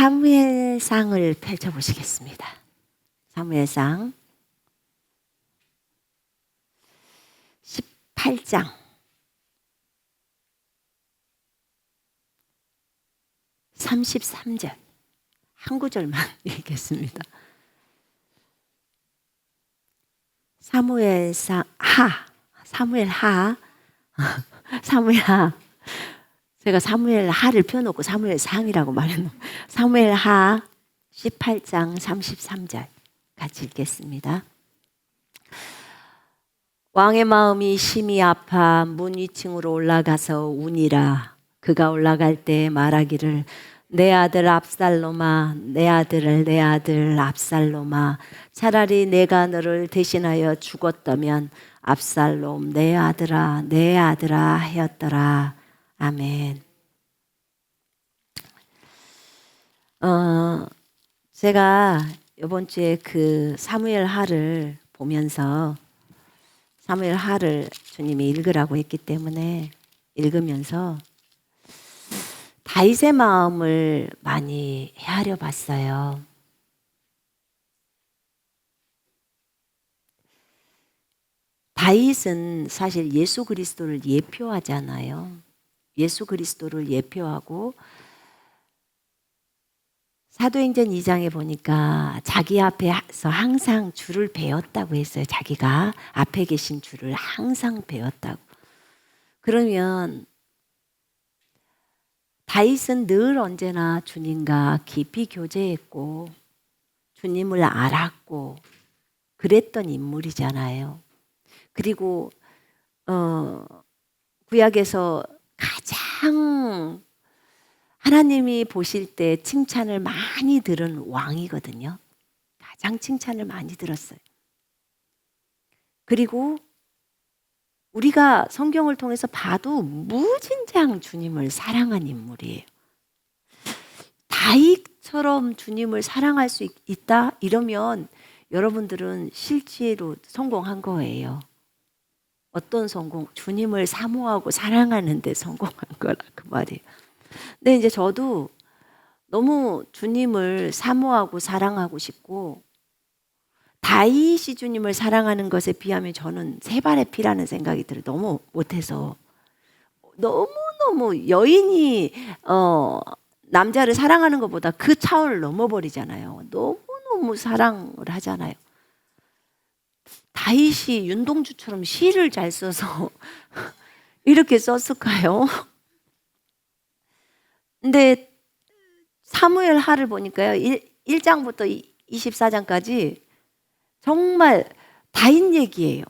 사무엘상을 펼쳐보시겠습니다. 사무엘상 18장 33절 한 구절만 읽겠습니다. 사무엘하 제가 사무엘하를 펴놓고 사무엘상이라고 말했노. 사무엘하 18장 33절 같이 읽겠습니다. 왕의 마음이 심히 아파 문 위층으로 올라가서 우니라. 그가 올라갈 때 말하기를 내 아들 압살롬아, 내 아들 압살롬아, 차라리 내가 너를 대신하여 죽었다면 압살롬 내 아들아 하였더라. 아멘. 제가 이번 주에 그 사무엘하를 보면서 사무엘하를 주님이 읽으라고 했기 때문에 읽으면서 다윗의 마음을 많이 헤아려 봤어요. 다윗은 사실 예수 그리스도를 예표하잖아요. 예수 그리스도를 예표하고 사도행전 2장에 보니까 자기 앞에서 항상 주를 배웠다고 했어요. 자기가 앞에 계신 주를 항상 배웠다고. 그러면 다윗은 늘 언제나 주님과 깊이 교제했고 주님을 알았고 그랬던 인물이잖아요. 그리고 구약에서 가장 하나님이 보실 때 칭찬을 많이 들은 왕이거든요. 가장 칭찬을 많이 들었어요. 그리고 우리가 성경을 통해서 봐도 무진장 주님을 사랑한 인물이에요. 다윗처럼 주님을 사랑할 수 있다? 이러면 여러분들은 실제로 성공한 거예요. 어떤 성공? 주님을 사모하고 사랑하는 데 성공한 거라 그 말이에요. 근데 이제 저도 너무 주님을 사모하고 사랑하고 싶고 다윗이 주님을 사랑하는 것에 비하면 저는 세 발의 피라는 생각이 들어요. 너무 못해서 너무너무 여인이 남자를 사랑하는 것보다 그 차원을 넘어버리잖아요. 너무너무 사랑을 하잖아요. 다윗이 윤동주처럼 시를 잘 써서 이렇게 썼을까요? 근데 사무엘하를 보니까요. 1장부터 24장까지 정말 다윗 얘기예요.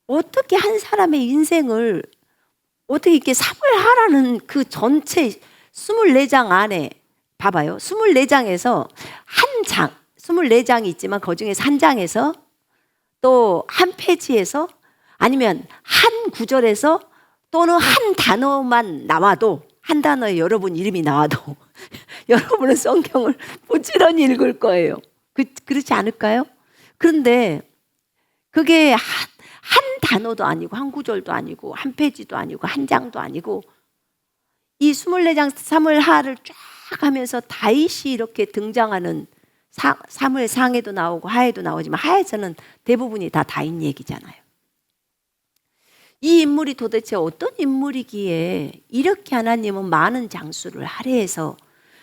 어떻게 한 사람의 인생을 어떻게 이렇게 사무엘하라는 그 전체 24장 안에 봐봐요. 24장에서 한 장, 24장이 있지만 그중에서 한 장에서 또 한 페이지에서 아니면 한 구절에서 또는 한 단어만 나와도 한 단어에 여러분 이름이 나와도 여러분은 성경을 부지런히 읽을 거예요. 그렇지 않을까요? 그런데 그게 한 단어도 아니고 한 구절도 아니고 한 페이지도 아니고 한 장도 아니고 이 24장 사무엘하를 쫙 하면서 다윗이 이렇게 등장하는 사무엘상에도 나오고 하에도 나오지만 하에서는 대부분이 다 다윗 얘기잖아요. 이 인물이 도대체 어떤 인물이기에 이렇게 하나님은 많은 장수를 할애해서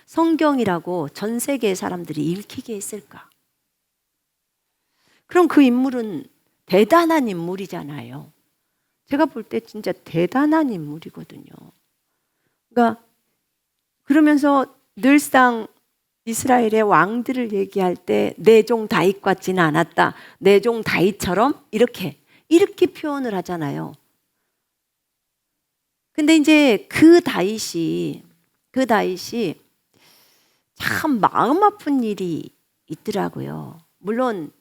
성경이라고 전 세계의 사람들이 읽히게 했을까? 그럼 그 인물은 대단한 인물이잖아요. 제가 볼 때 진짜 대단한 인물이거든요. 그러니까 그러면서 늘상 이스라엘의 왕들을 얘기할 때 내 종 다윗 같지는 않았다. 내 종 다윗처럼 이렇게 표현을 하잖아요. 근데 이제 그 다윗이 참 마음 아픈 일이 있더라고요. 물론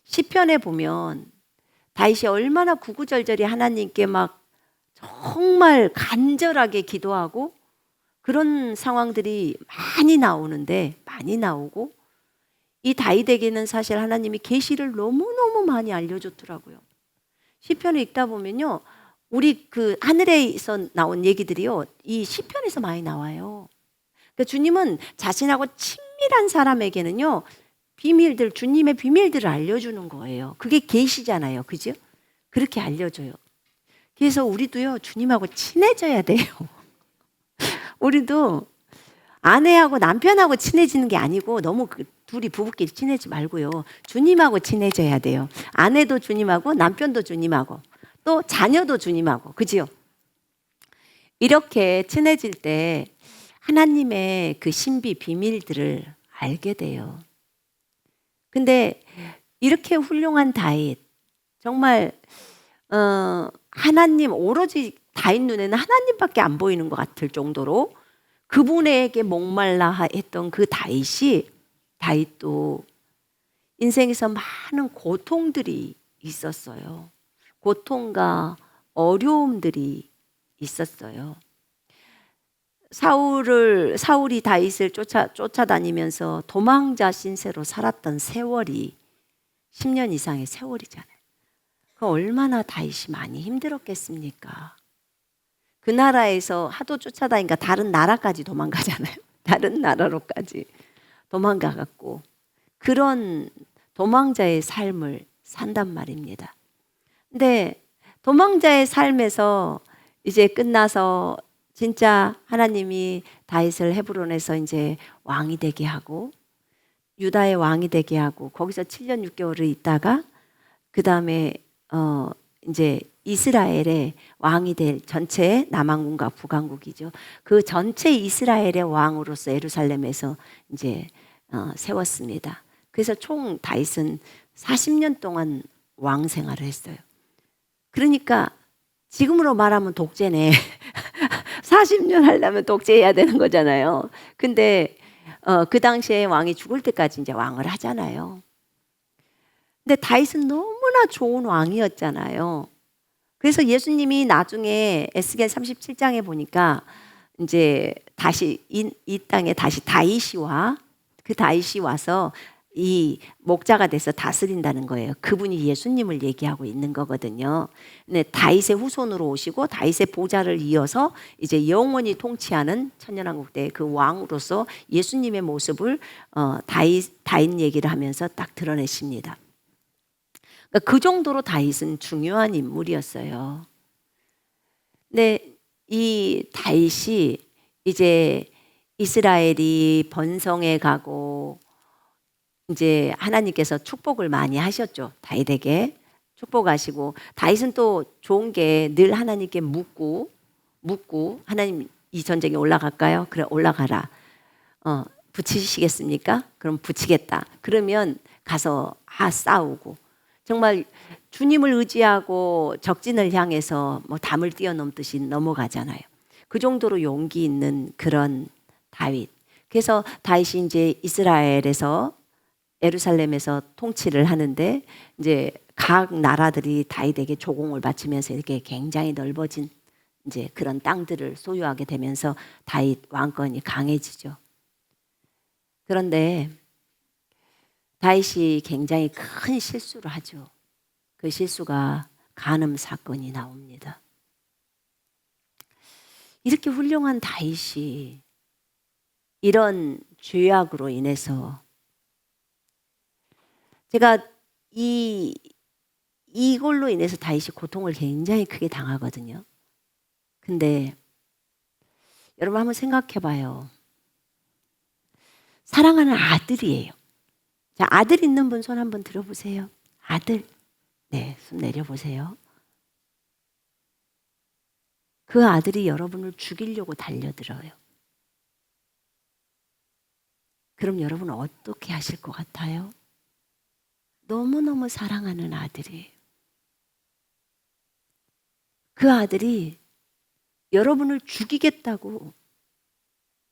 시편에 보면 다윗이 얼마나 구구절절히 하나님께 막 정말 간절하게 기도하고 그런 상황들이 많이 나오고 이 다윗에게는 사실 하나님이 계시를 너무너무 많이 알려줬더라고요. 시편을 읽다 보면요 우리 그 하늘에서 나온 얘기들이요, 이 시편에서 많이 나와요. 그러니까 주님은 자신하고 친밀한 사람에게는요, 비밀들, 주님의 비밀들을 알려주는 거예요. 그게 계시잖아요. 그죠? 그렇게 알려줘요. 그래서 우리도요, 주님하고 친해져야 돼요. 우리도 아내하고 남편하고 친해지는 게 아니고 너무 둘이 부부끼리 친해지지 말고요. 주님하고 친해져야 돼요. 아내도 주님하고 남편도 주님하고 또 자녀도 주님하고. 그지요? 이렇게 친해질 때 하나님의 그 신비 비밀들을 알게 돼요. 근데 이렇게 훌륭한 다윗, 정말 하나님, 오로지 다윗 눈에는 하나님밖에 안 보이는 것 같을 정도로 그분에게 목말라 했던 그 다윗도 인생에서 많은 고통들이 있었어요. 고통과 어려움들이 있었어요. 사울이 다윗을 쫓아다니면서 도망자 신세로 살았던 세월이 10년 이상의 세월이잖아요. 그 얼마나 다윗이 많이 힘들었겠습니까? 그 나라에서 하도 쫓아다니니까 다른 나라까지 도망가잖아요. 다른 나라로까지 도망가갖고 그런 도망자의 삶을 산단 말입니다. 근데 도망자의 삶에서 이제 끝나서 진짜 하나님이 다윗을 헤브론에서 이제 왕이 되게 하고 유다의 왕이 되게 하고 거기서 7년 6개월을 있다가 그 다음에 이제 이스라엘의 왕이 될 전체 남왕국과 북왕국이죠. 그 전체 이스라엘의 왕으로서 예루살렘에서 이제 세웠습니다. 그래서 총 다윗은 40년 동안 왕 생활을 했어요. 그러니까 지금으로 말하면 독재네. 40년 하려면 독재해야 되는 거잖아요. 근데 그 당시에 왕이 죽을 때까지 이제 왕을 하잖아요. 근데 다윗은 너무나 좋은 왕이었잖아요. 그래서 예수님이 나중에 에스겔 37장에 보니까 이제 다시 이 땅에 다시 다윗이 와서 이 목자가 돼서 다스린다는 거예요. 그분이 예수님을 얘기하고 있는 거거든요. 네, 다윗의 후손으로 오시고 다윗의 보좌를 이어서 이제 영원히 통치하는 천년왕국 때 그 왕으로서 예수님의 모습을 다윗 얘기를 하면서 딱 드러내십니다. 그러니까 그 정도로 다윗은 중요한 인물이었어요. 근데 이 다윗이 이제 이스라엘이 번성해 가고 이제 하나님께서 축복을 많이 하셨죠. 다윗에게 축복하시고 다윗은 또 좋은 게 늘 하나님께 묻고 하나님 이 전쟁에 올라갈까요? 그래 올라가라. 붙이시겠습니까? 그럼 붙이겠다. 그러면 가서 싸우고 정말 주님을 의지하고 적진을 향해서 뭐 담을 뛰어넘듯이 넘어가잖아요. 그 정도로 용기 있는 그런 다윗. 그래서 다윗이 이제 이스라엘에서 예루살렘에서 통치를 하는데 이제 각 나라들이 다윗에게 조공을 바치면서 이렇게 굉장히 넓어진 이제 그런 땅들을 소유하게 되면서 다윗 왕권이 강해지죠. 그런데 다윗이 굉장히 큰 실수를 하죠. 그 실수가 간음 사건이 나옵니다. 이렇게 훌륭한 다윗이 이런 죄악으로 인해서 제가 이걸로 인해서 다윗이 고통을 굉장히 크게 당하거든요. 근데 여러분 한번 생각해 봐요. 사랑하는 아들이에요. 자, 아들 있는 분 손 한번 들어보세요. 아들. 네, 손 내려보세요. 그 아들이 여러분을 죽이려고 달려들어요. 그럼 여러분 어떻게 하실 것 같아요? 너무너무 사랑하는 아들이에요. 그 아들이 여러분을 죽이겠다고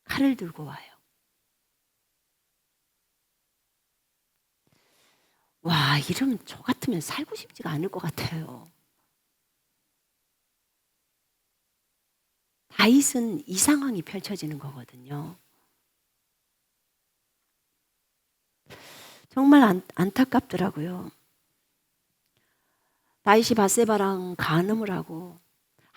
칼을 들고 와요. 와, 이러면 저 같으면 살고 싶지가 않을 것 같아요. 다윗은 이 상황이 펼쳐지는 거거든요. 정말 안타깝더라고요. 다윗이 밧세바랑 간음을 하고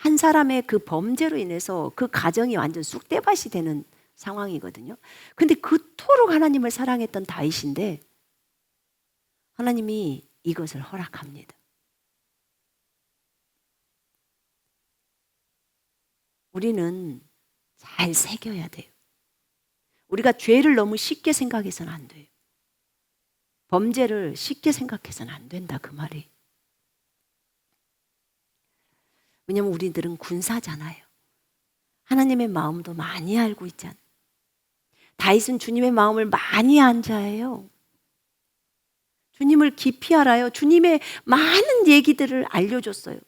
한 사람의 그 범죄로 인해서 그 가정이 완전 쑥대밭이 되는 상황이거든요. 근데 그토록 하나님을 사랑했던 다윗인데 하나님이 이것을 허락합니다. 우리는 잘 새겨야 돼요. 우리가 죄를 너무 쉽게 생각해서는 안 돼요. 범죄를 쉽게 생각해서는 안 된다 그 말이. 왜냐면 우리들은 군사잖아요. 하나님의 마음도 많이 알고 있잖아요. 다윗은 주님의 마음을 많이 안 자예요. 주님을 깊이 알아요. 주님의 많은 얘기들을 알려줬어요.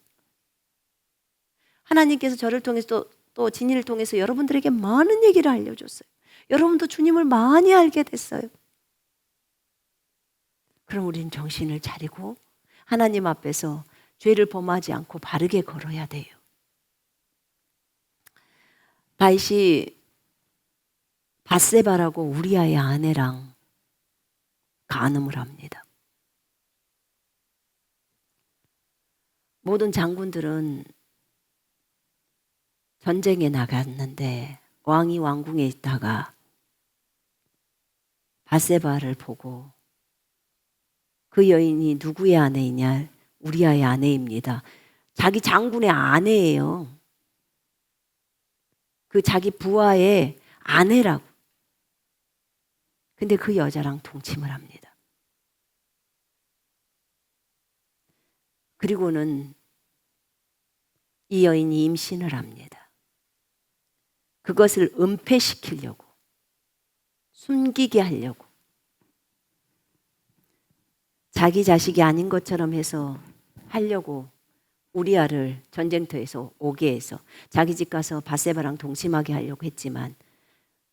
하나님께서 저를 통해서 또 진이를 통해서 여러분들에게 많은 얘기를 알려줬어요. 여러분도 주님을 많이 알게 됐어요. 그럼 우리는 정신을 차리고 하나님 앞에서 죄를 범하지 않고 바르게 걸어야 돼요. 다윗이 밧세바라고 우리아의 아내랑 간음을 합니다. 모든 장군들은 전쟁에 나갔는데 왕이 왕궁에 있다가 밧세바를 보고 그 여인이 누구의 아내이냐? 우리아의 아내입니다. 자기 장군의 아내예요. 그 자기 부하의 아내라고. 근데 그 여자랑 동침을 합니다. 그리고는 이 여인이 임신을 합니다. 그것을 은폐시키려고, 숨기게 하려고, 자기 자식이 아닌 것처럼 해서 하려고 우리아를 전쟁터에서 오게 해서 자기 집 가서 밧세바랑 동침하게 하려고 했지만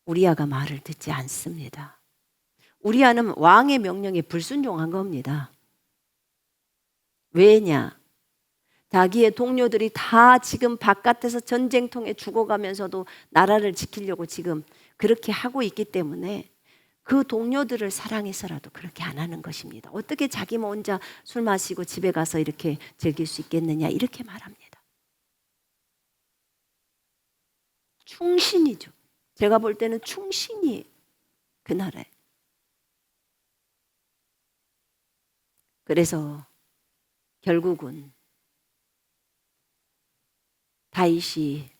우리아가 말을 듣지 않습니다. 우리아는 왕의 명령에 불순종한 겁니다. 왜냐? 자기의 동료들이 다 지금 바깥에서 전쟁통에 죽어가면서도 나라를 지키려고 지금 그렇게 하고 있기 때문에 그 동료들을 사랑해서라도 그렇게 안 하는 것입니다. 어떻게 자기 혼자 술 마시고 집에 가서 이렇게 즐길 수 있겠느냐 이렇게 말합니다. 충신이죠. 제가 볼 때는 충신이 그 나라에. 그래서 결국은 다윗이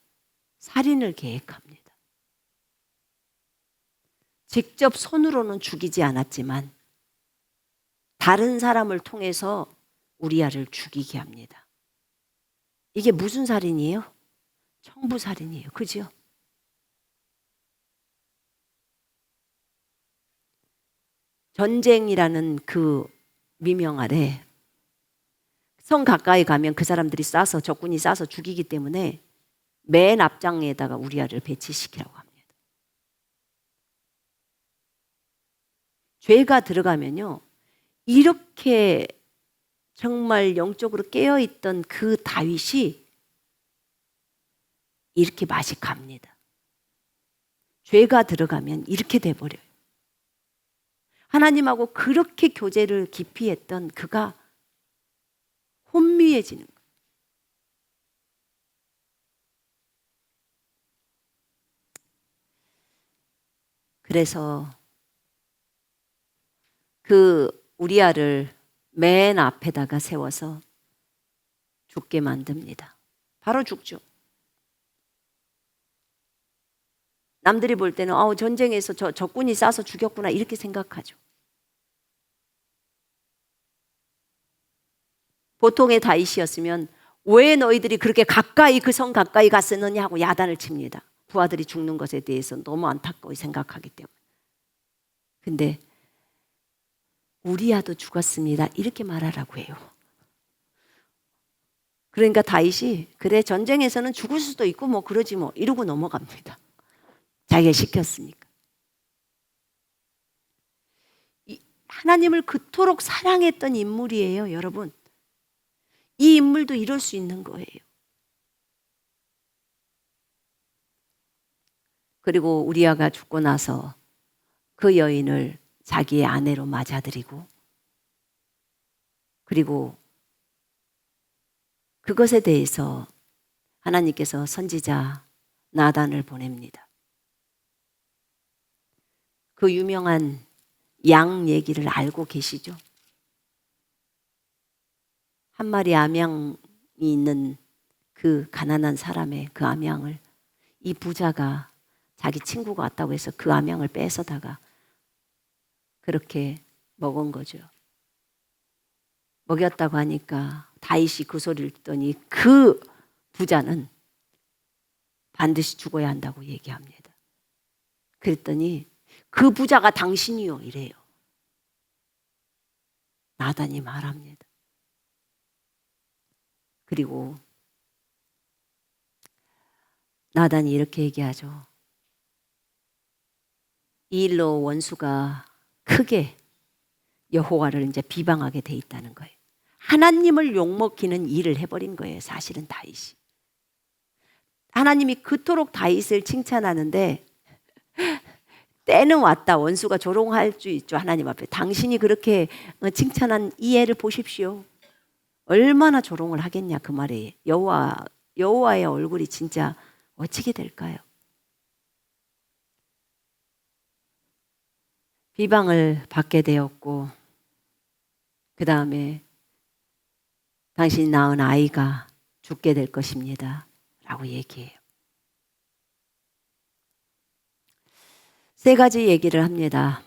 살인을 계획합니다. 직접 손으로는 죽이지 않았지만 다른 사람을 통해서 우리아를 죽이게 합니다. 이게 무슨 살인이에요? 청부살인이에요. 그죠? 전쟁이라는 그 미명 아래 성 가까이 가면 그 사람들이 쏴서 적군이 쏴서 죽이기 때문에 맨 앞장에다가 우리아를 배치시키라고 합니다. 죄가 들어가면요, 이렇게 정말 영적으로 깨어있던 그 다윗이 이렇게 맛이 갑니다. 죄가 들어가면 이렇게 돼버려요. 하나님하고 그렇게 교제를 깊이 했던 그가 혼미해지는 거예요. 그래서 그 우리아를 맨 앞에다가 세워서 죽게 만듭니다. 바로 죽죠. 남들이 볼 때는 전쟁에서 적군이 쏴서 죽였구나 이렇게 생각하죠. 보통의 다윗이었으면 왜 너희들이 그렇게 가까이 그 성 가까이 갔었느냐 하고 야단을 칩니다. 부하들이 죽는 것에 대해서 너무 안타까워 생각하기 때문에. 근데 우리아도 죽었습니다. 이렇게 말하라고 해요. 그러니까 다윗이 그래 전쟁에서는 죽을 수도 있고 뭐 그러지 뭐 이러고 넘어갑니다. 자기가 시켰으니까. 하나님을 그토록 사랑했던 인물이에요, 여러분. 이 인물도 이럴 수 있는 거예요. 그리고 우리아가 죽고 나서 그 여인을 자기의 아내로 맞아들이고 그리고 그것에 대해서 하나님께서 선지자 나단을 보냅니다. 그 유명한 양 얘기를 알고 계시죠? 한 마리 암양이 있는 그 가난한 사람의 그 암양을 이 부자가 자기 친구가 왔다고 해서 그 암양을 뺏어다가 그렇게 먹은 거죠. 먹였다고 하니까 다윗이 그 소리를 듣더니 그 부자는 반드시 죽어야 한다고 얘기합니다. 그랬더니 그 부자가 당신이요 이래요. 나단이 말합니다. 그리고 나단이 이렇게 얘기하죠. 이 일로 원수가 크게 여호와를 이제 비방하게 돼 있다는 거예요. 하나님을 욕먹히는 일을 해버린 거예요. 사실은 다윗이. 하나님이 그토록 다윗을 칭찬하는데 때는 왔다. 원수가 조롱할 수 있죠. 하나님 앞에. 당신이 그렇게 칭찬한 이 애를 보십시오. 얼마나 조롱을 하겠냐 그 말에. 여호와의 얼굴이 진짜 어찌게 될까요? 비방을 받게 되었고 그 다음에 당신이 낳은 아이가 죽게 될 것입니다 라고 얘기해요. 세 가지 얘기를 합니다.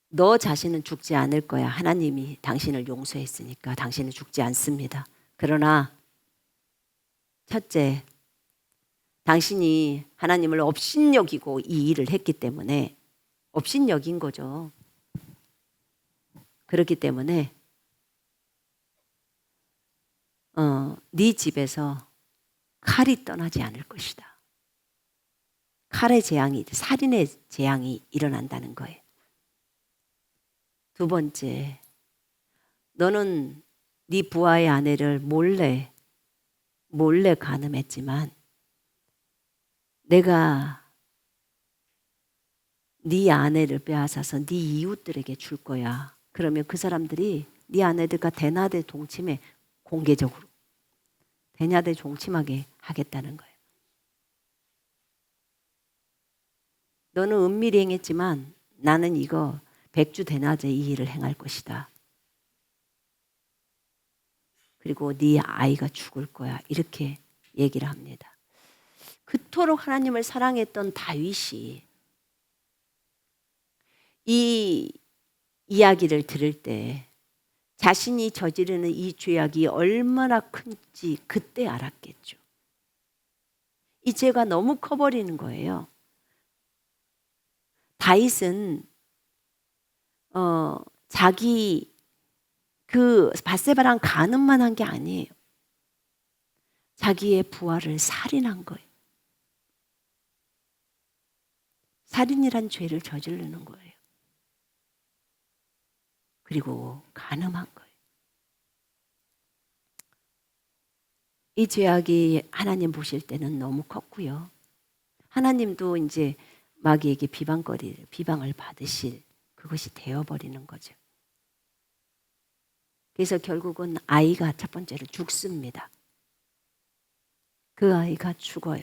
너 자신은 죽지 않을 거야. 하나님이 당신을 용서했으니까 당신은 죽지 않습니다. 그러나 첫째, 당신이 하나님을 업신여기고 이 일을 했기 때문에 업신여긴 거죠. 그렇기 때문에 네 집에서 칼이 떠나지 않을 것이다. 칼의 재앙이, 살인의 재앙이 일어난다는 거예요. 두 번째, 너는 네 부하의 아내를 몰래 간음했지만 내가 네 아내를 빼앗아서 네 이웃들에게 줄 거야. 그러면 그 사람들이 네 아내들과 대낮에 동침해 공개적으로 대낮에 동침하게 하겠다는 거예요. 너는 은밀히 행했지만 나는 이거 백주 대낮에 이 일을 행할 것이다. 그리고 네 아이가 죽을 거야. 이렇게 얘기를 합니다. 그토록 하나님을 사랑했던 다윗이 이 이야기를 들을 때 자신이 저지르는 이 죄악이 얼마나 큰지 그때 알았겠죠. 이 죄가 너무 커버리는 거예요. 다윗은 자기 그 밧세바랑 간음만 한 게 아니에요. 자기의 부하를 살인한 거예요. 살인이란 죄를 저지르는 거예요. 그리고 간음한 거예요. 이 죄악이 하나님 보실 때는 너무 컸고요. 하나님도 이제 마귀에게 비방을 받으실 그것이 되어버리는 거죠. 그래서 결국은 아이가 첫 번째로 죽습니다. 그 아이가 죽어요.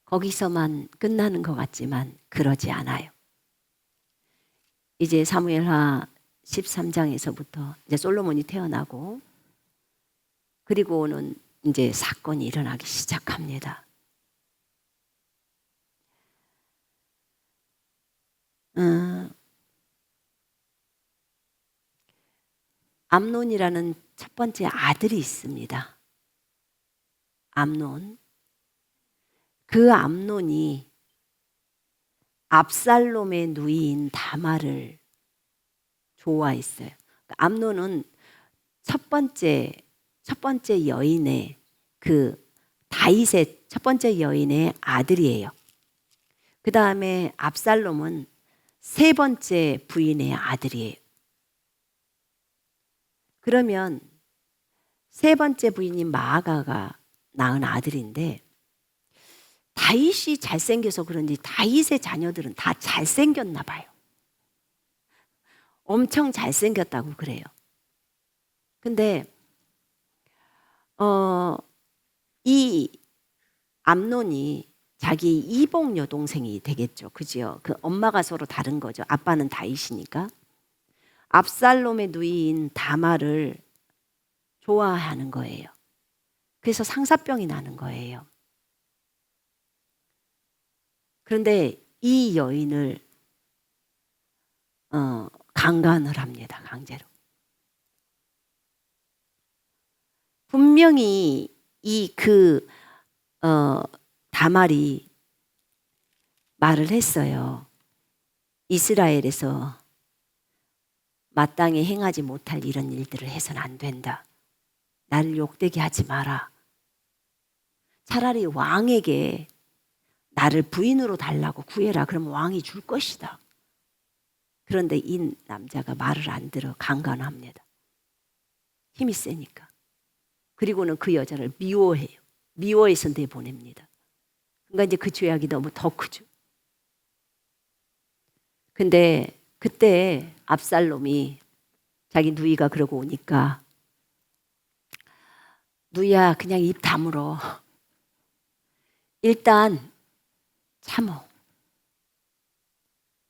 거기서만 끝나는 것 같지만 그러지 않아요. 이제 사무엘하 13장에서부터 이제 솔로몬이 태어나고 그리고는 이제 사건이 일어나기 시작합니다. 암논이라는 첫 번째 아들이 있습니다. 암논. 그 암논이 압살롬의 누이인 다말을 좋아했어요. 암논은 첫 번째 여인의 그 다윗의 첫 번째 여인의 아들이에요. 그 다음에 압살롬은 세 번째 부인의 아들이에요. 그러면 세 번째 부인인 마아가가 낳은 아들인데 다윗이 잘생겨서 그런지 다윗의 자녀들은 다 잘생겼나 봐요. 엄청 잘생겼다고 그래요. 근데 이 암논이 자기 이복 여동생이 되겠죠. 그죠? 그 엄마가 서로 다른 거죠. 아빠는 다윗이니까. 압살롬의 누이인 다말을 좋아하는 거예요. 그래서 상사병이 나는 거예요. 그런데 이 여인을 강간을 합니다. 강제로. 분명히 다말이 말을 했어요. 이스라엘에서 마땅히 행하지 못할 이런 일들을 해서는 안 된다. 나를 욕되게 하지 마라. 차라리 왕에게 나를 부인으로 달라고 구해라. 그러면 왕이 줄 것이다. 그런데 이 남자가 말을 안 들어 강간합니다. 힘이 세니까. 그리고는 그 여자를 미워해요. 미워해서 내보냅니다. 그러니까 이제 그 죄악이 너무 더 크죠. 근데 그때 압살롬이 자기 누이가 그러고 오니까 누이야 그냥 입 다물어. 일단 참어.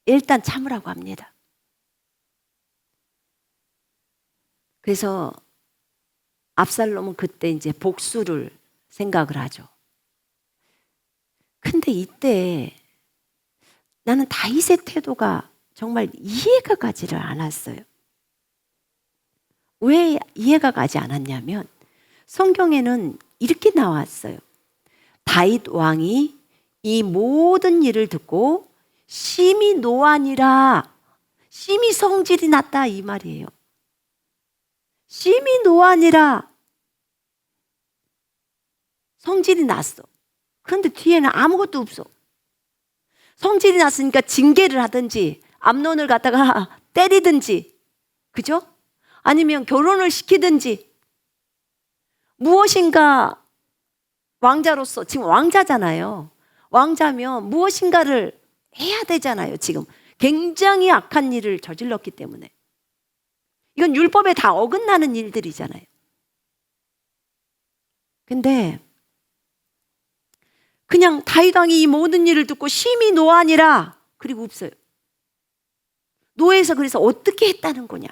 일단 참으라고 합니다. 그래서 압살롬은 그때 이제 복수를 생각을 하죠. 근데 이때 나는 다윗의 태도가 정말 이해가 가지를 않았어요. 왜 이해가 가지 않았냐면 성경에는 이렇게 나왔어요. 다윗 왕이 이 모든 일을 듣고 심히 노하니라. 심히 성질이 났다 이 말이에요. 심히 노하니라. 성질이 났어. 그런데 뒤에는 아무것도 없어. 성질이 났으니까 징계를 하든지 암논을 갖다가 때리든지, 그죠? 아니면 결혼을 시키든지 무엇인가 왕자로서, 지금 왕자잖아요. 왕자면 무엇인가를 해야 되잖아요. 지금 굉장히 악한 일을 저질렀기 때문에. 이건 율법에 다 어긋나는 일들이잖아요. 근데 그냥 다윗 왕이 이 모든 일을 듣고 심히 노하니라. 그리고 없어요. 노해서 그래서 어떻게 했다는 거냐?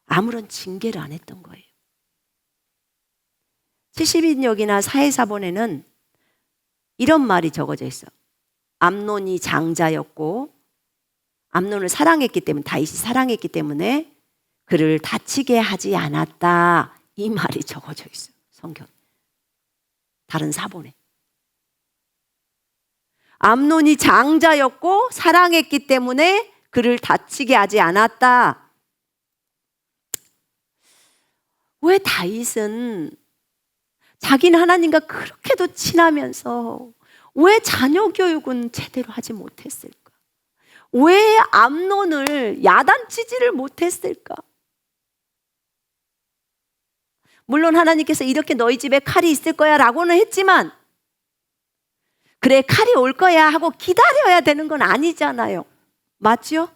아무런 징계를 안 했던 거예요. 70인역이나 사해사본에는 이런 말이 적어져 있어. 암논이 장자였고 암논을 사랑했기 때문에, 다윗이 사랑했기 때문에 그를 다치게 하지 않았다. 이 말이 적어져 있어요. 성경. 다른 사본에. 암논이 장자였고 사랑했기 때문에 그를 다치게 하지 않았다. 왜 다윗은 자기는 하나님과 그렇게도 친하면서 왜 자녀 교육은 제대로 하지 못했을까? 왜 암논을 야단치지를 못했을까? 물론 하나님께서 이렇게 너희 집에 칼이 있을 거야 라고는 했지만, 그래 칼이 올 거야 하고 기다려야 되는 건 아니잖아요. 맞죠?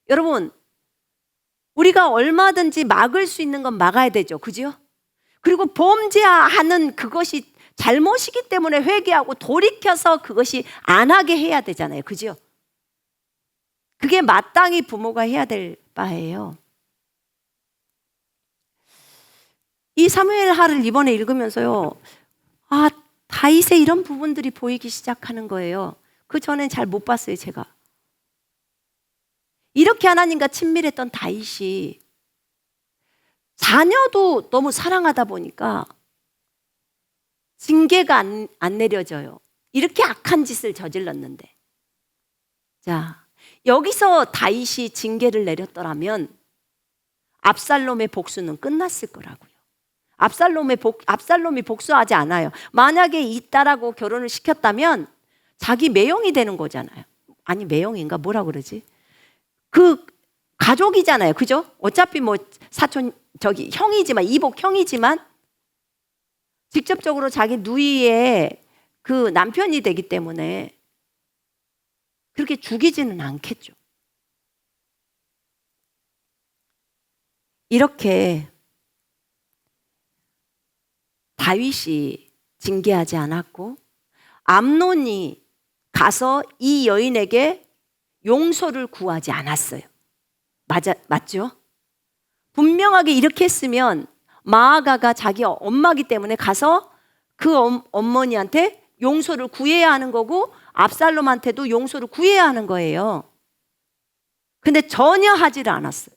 여러분, 우리가 얼마든지 막을 수 있는 건 막아야 되죠. 그죠? 그리고 범죄하는 그것이 잘못이기 때문에 회개하고 돌이켜서 그것이 안 하게 해야 되잖아요. 그죠? 그게 마땅히 부모가 해야 될 바예요. 이 사무엘하를 이번에 읽으면서요, 다윗의 이런 부분들이 보이기 시작하는 거예요. 그 전엔 잘 못 봤어요, 제가. 이렇게 하나님과 친밀했던 다윗이 자녀도 너무 사랑하다 보니까 징계가 안 내려져요. 이렇게 악한 짓을 저질렀는데. 자, 여기서 다윗이 징계를 내렸더라면 압살롬의 복수는 끝났을 거라고요. 압살롬이 복수하지 않아요. 만약에 이 딸하고 결혼을 시켰다면 자기 매형이 되는 거잖아요. 아니, 매형인가? 뭐라 그러지? 그 가족이잖아요. 그죠? 어차피 뭐 사촌, 형이지만, 이복 형이지만 직접적으로 자기 누이의 그 남편이 되기 때문에 그렇게 죽이지는 않겠죠. 이렇게 다윗이 징계하지 않았고 암논이 가서 이 여인에게 용서를 구하지 않았어요. 맞죠? 분명하게 이렇게 했으면 마아가가 자기 엄마기 때문에 가서 그 어머니한테 용서를 구해야 하는 거고 압살롬한테도 용서를 구해야 하는 거예요. 근데 전혀 하지를 않았어요.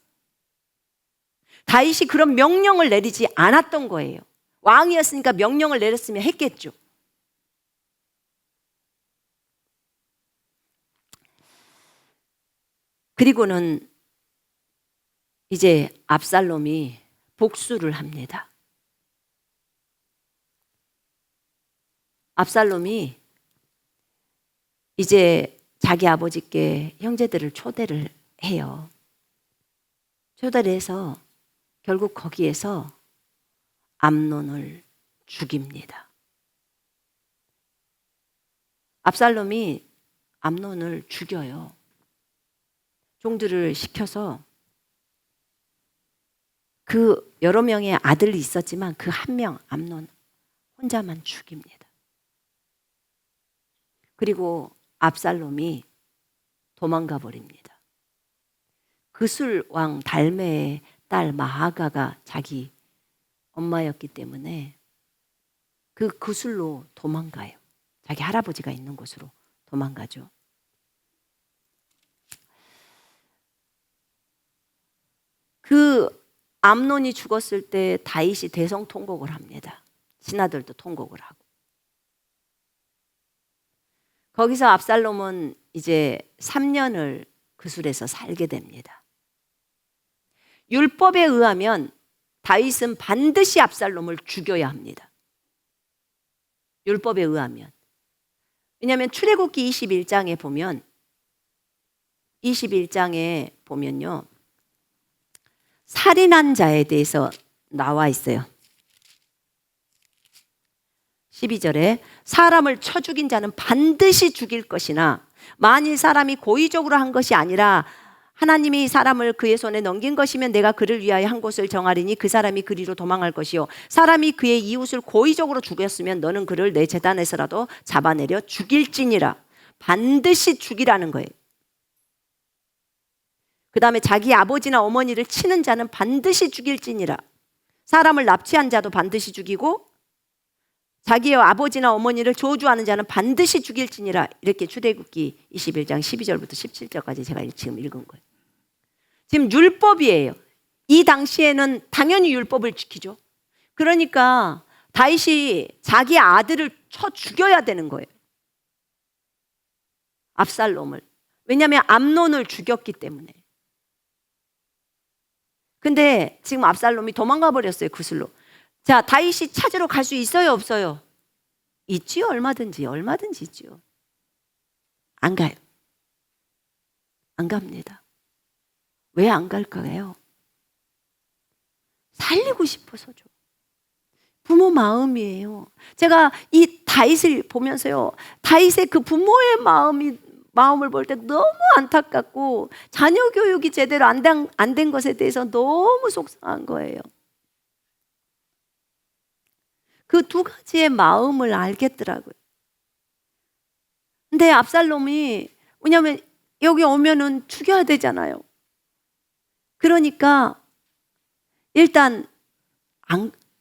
다윗이 그런 명령을 내리지 않았던 거예요. 왕이었으니까 명령을 내렸으면 했겠죠. 그리고는 이제 압살롬이 복수를 합니다. 압살롬이 이제 자기 아버지께 형제들을 초대를 해요. 초대를 해서 결국 거기에서 암논을 죽입니다. 압살롬이 암논을 죽여요. 종들을 시켜서 그 여러 명의 아들이 있었지만 그 한 명 암논 혼자만 죽입니다. 그리고 압살롬이 도망가 버립니다. 그술 왕 달메의 딸 마아가가 자기 엄마였기 때문에 그 그술로 도망가요. 자기 할아버지가 있는 곳으로 도망가죠. 그 암논이 죽었을 때 다윗이 대성통곡을 합니다. 신하들도 통곡을 하고. 거기서 압살롬은 이제 3년을 그술에서 살게 됩니다. 율법에 의하면 다윗은 반드시 압살롬을 죽여야 합니다. 율법에 의하면. 왜냐하면 출애굽기 21장에 보면요. 살인한 자에 대해서 나와 있어요. 12절에 사람을 쳐 죽인 자는 반드시 죽일 것이나 만일 사람이 고의적으로 한 것이 아니라 하나님이 사람을 그의 손에 넘긴 것이면 내가 그를 위하여 한 곳을 정하리니 그 사람이 그리로 도망할 것이요 사람이 그의 이웃을 고의적으로 죽였으면 너는 그를 내 제단에서라도 잡아내려 죽일지니라. 반드시 죽이라는 거예요. 그 다음에 자기 아버지나 어머니를 치는 자는 반드시 죽일지니라. 사람을 납치한 자도 반드시 죽이고 자기의 아버지나 어머니를 저주하는 자는 반드시 죽일지니라. 이렇게 출애굽기 21장 12절부터 17절까지 제가 지금 읽은 거예요. 지금 율법이에요. 이 당시에는 당연히 율법을 지키죠. 그러니까 다윗이 자기 아들을 쳐 죽여야 되는 거예요. 압살롬을. 왜냐하면 암논을 죽였기 때문에. 근데 지금 압살롬이 도망가 버렸어요. 그술로. 자, 다윗이 찾으러 갈 수 있어요, 없어요? 있지요, 얼마든지 있지요. 안 가요. 안 갑니다. 왜 안 갈까요? 살리고 싶어서죠. 부모 마음이에요. 제가 이 다윗을 보면서요, 다윗의 그 부모의 마음을 볼 때 너무 안타깝고 자녀 교육이 제대로 안 된 것에 대해서 너무 속상한 거예요. 그 두 가지의 마음을 알겠더라고요. 근데 압살롬이 왜냐하면 여기 오면은 죽여야 되잖아요. 그러니까 일단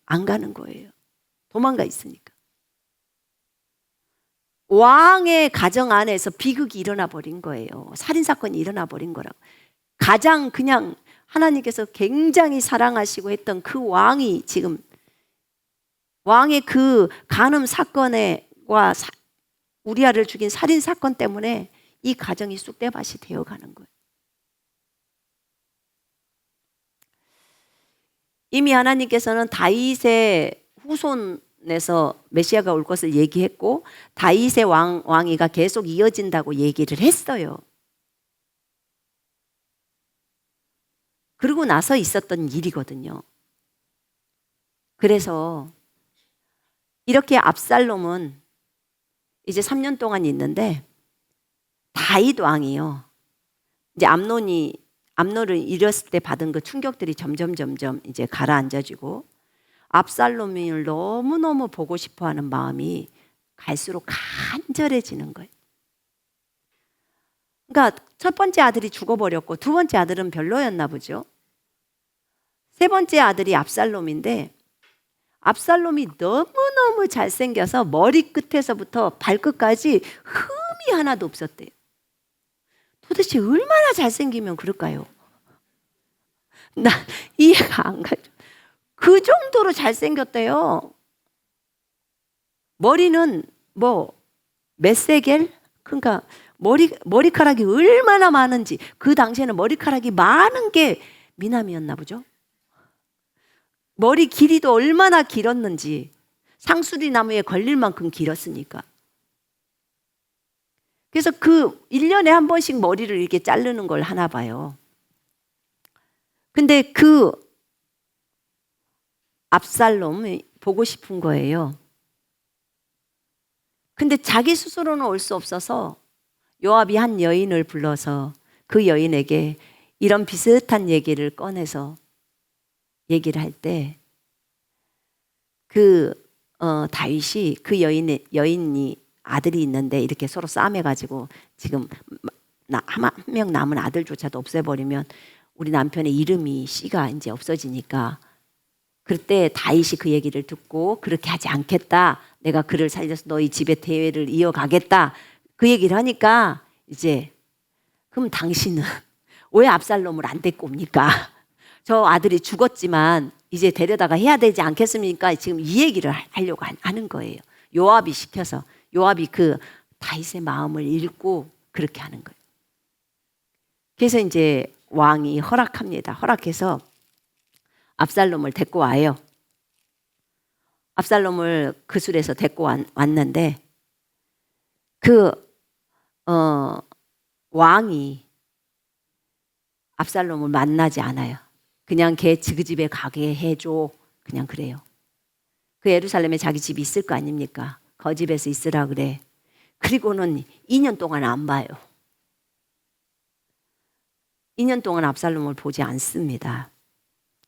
안 가는 거예요. 도망가 있으니까. 왕의 가정 안에서 비극이 일어나 버린 거예요. 살인사건이 일어나 버린 거라고. 가장 그냥 하나님께서 굉장히 사랑하시고 했던 그 왕이 지금 왕의 그 간음 사건과 우리아를 죽인 살인 사건 때문에 이 가정이 쑥대밭이 되어가는 거예요. 이미 하나님께서는 다윗의 후손에서 메시아가 올 것을 얘기했고 다윗의 왕위가 계속 이어진다고 얘기를 했어요. 그러고 나서 있었던 일이거든요. 그래서 이렇게 압살롬은 이제 3년 동안 있는데 다윗 왕이요. 이제 암논이 암논을 잃었을 때 받은 그 충격들이 점점 이제 가라앉아지고 압살롬을 너무너무 보고 싶어하는 마음이 갈수록 간절해지는 거예요. 그러니까 첫 번째 아들이 죽어버렸고 두 번째 아들은 별로였나 보죠. 세 번째 아들이 압살롬인데 압살롬이 너무너무 잘생겨서 머리 끝에서부터 발끝까지 흠이 하나도 없었대요. 도대체 얼마나 잘생기면 그럴까요? 나 이해가 안 가죠. 그 정도로 잘생겼대요. 머리는 뭐 메세겔? 그러니까 머리카락이 얼마나 많은지, 그 당시에는 머리카락이 많은 게 미남이었나 보죠. 머리 길이도 얼마나 길었는지, 상수리 나무에 걸릴 만큼 길었으니까. 그래서 그 1년에 한 번씩 머리를 이렇게 자르는 걸 하나 봐요. 근데 그 압살롬이 보고 싶은 거예요. 근데 자기 스스로는 올 수 없어서 요압이 한 여인을 불러서 그 여인에게 이런 비슷한 얘기를 꺼내서 얘기를 할 때 그 다윗이 그 여인이 아들이 있는데 이렇게 서로 싸매가지고 지금 한 명 남은 아들조차도 없애버리면 우리 남편의 이름이 씨가 이제 없어지니까, 그때 다윗이 그 얘기를 듣고 그렇게 하지 않겠다, 내가 그를 살려서 너희 집의 대회를 이어가겠다, 그 얘기를 하니까 이제 그럼 당신은 왜 압살롬을 안 데리고 옵니까? 저 아들이 죽었지만 이제 데려다가 해야 되지 않겠습니까? 지금 이 얘기를 하려고 하는 거예요. 요압이 시켜서, 요압이 그 다윗의 마음을 읽고 그렇게 하는 거예요. 그래서 이제 왕이 허락합니다. 허락해서 압살롬을 데리고 와요. 압살롬을 그술에서 데리고 왔는데 그 왕이 압살롬을 만나지 않아요. 그냥 걔 그 집에 가게 해줘, 그냥 그래요. 그 예루살렘에 자기 집이 있을 거 아닙니까? 그 집에서 있으라 그래. 그리고는 2년 동안 안 봐요. 2년 동안 압살롬을 보지 않습니다.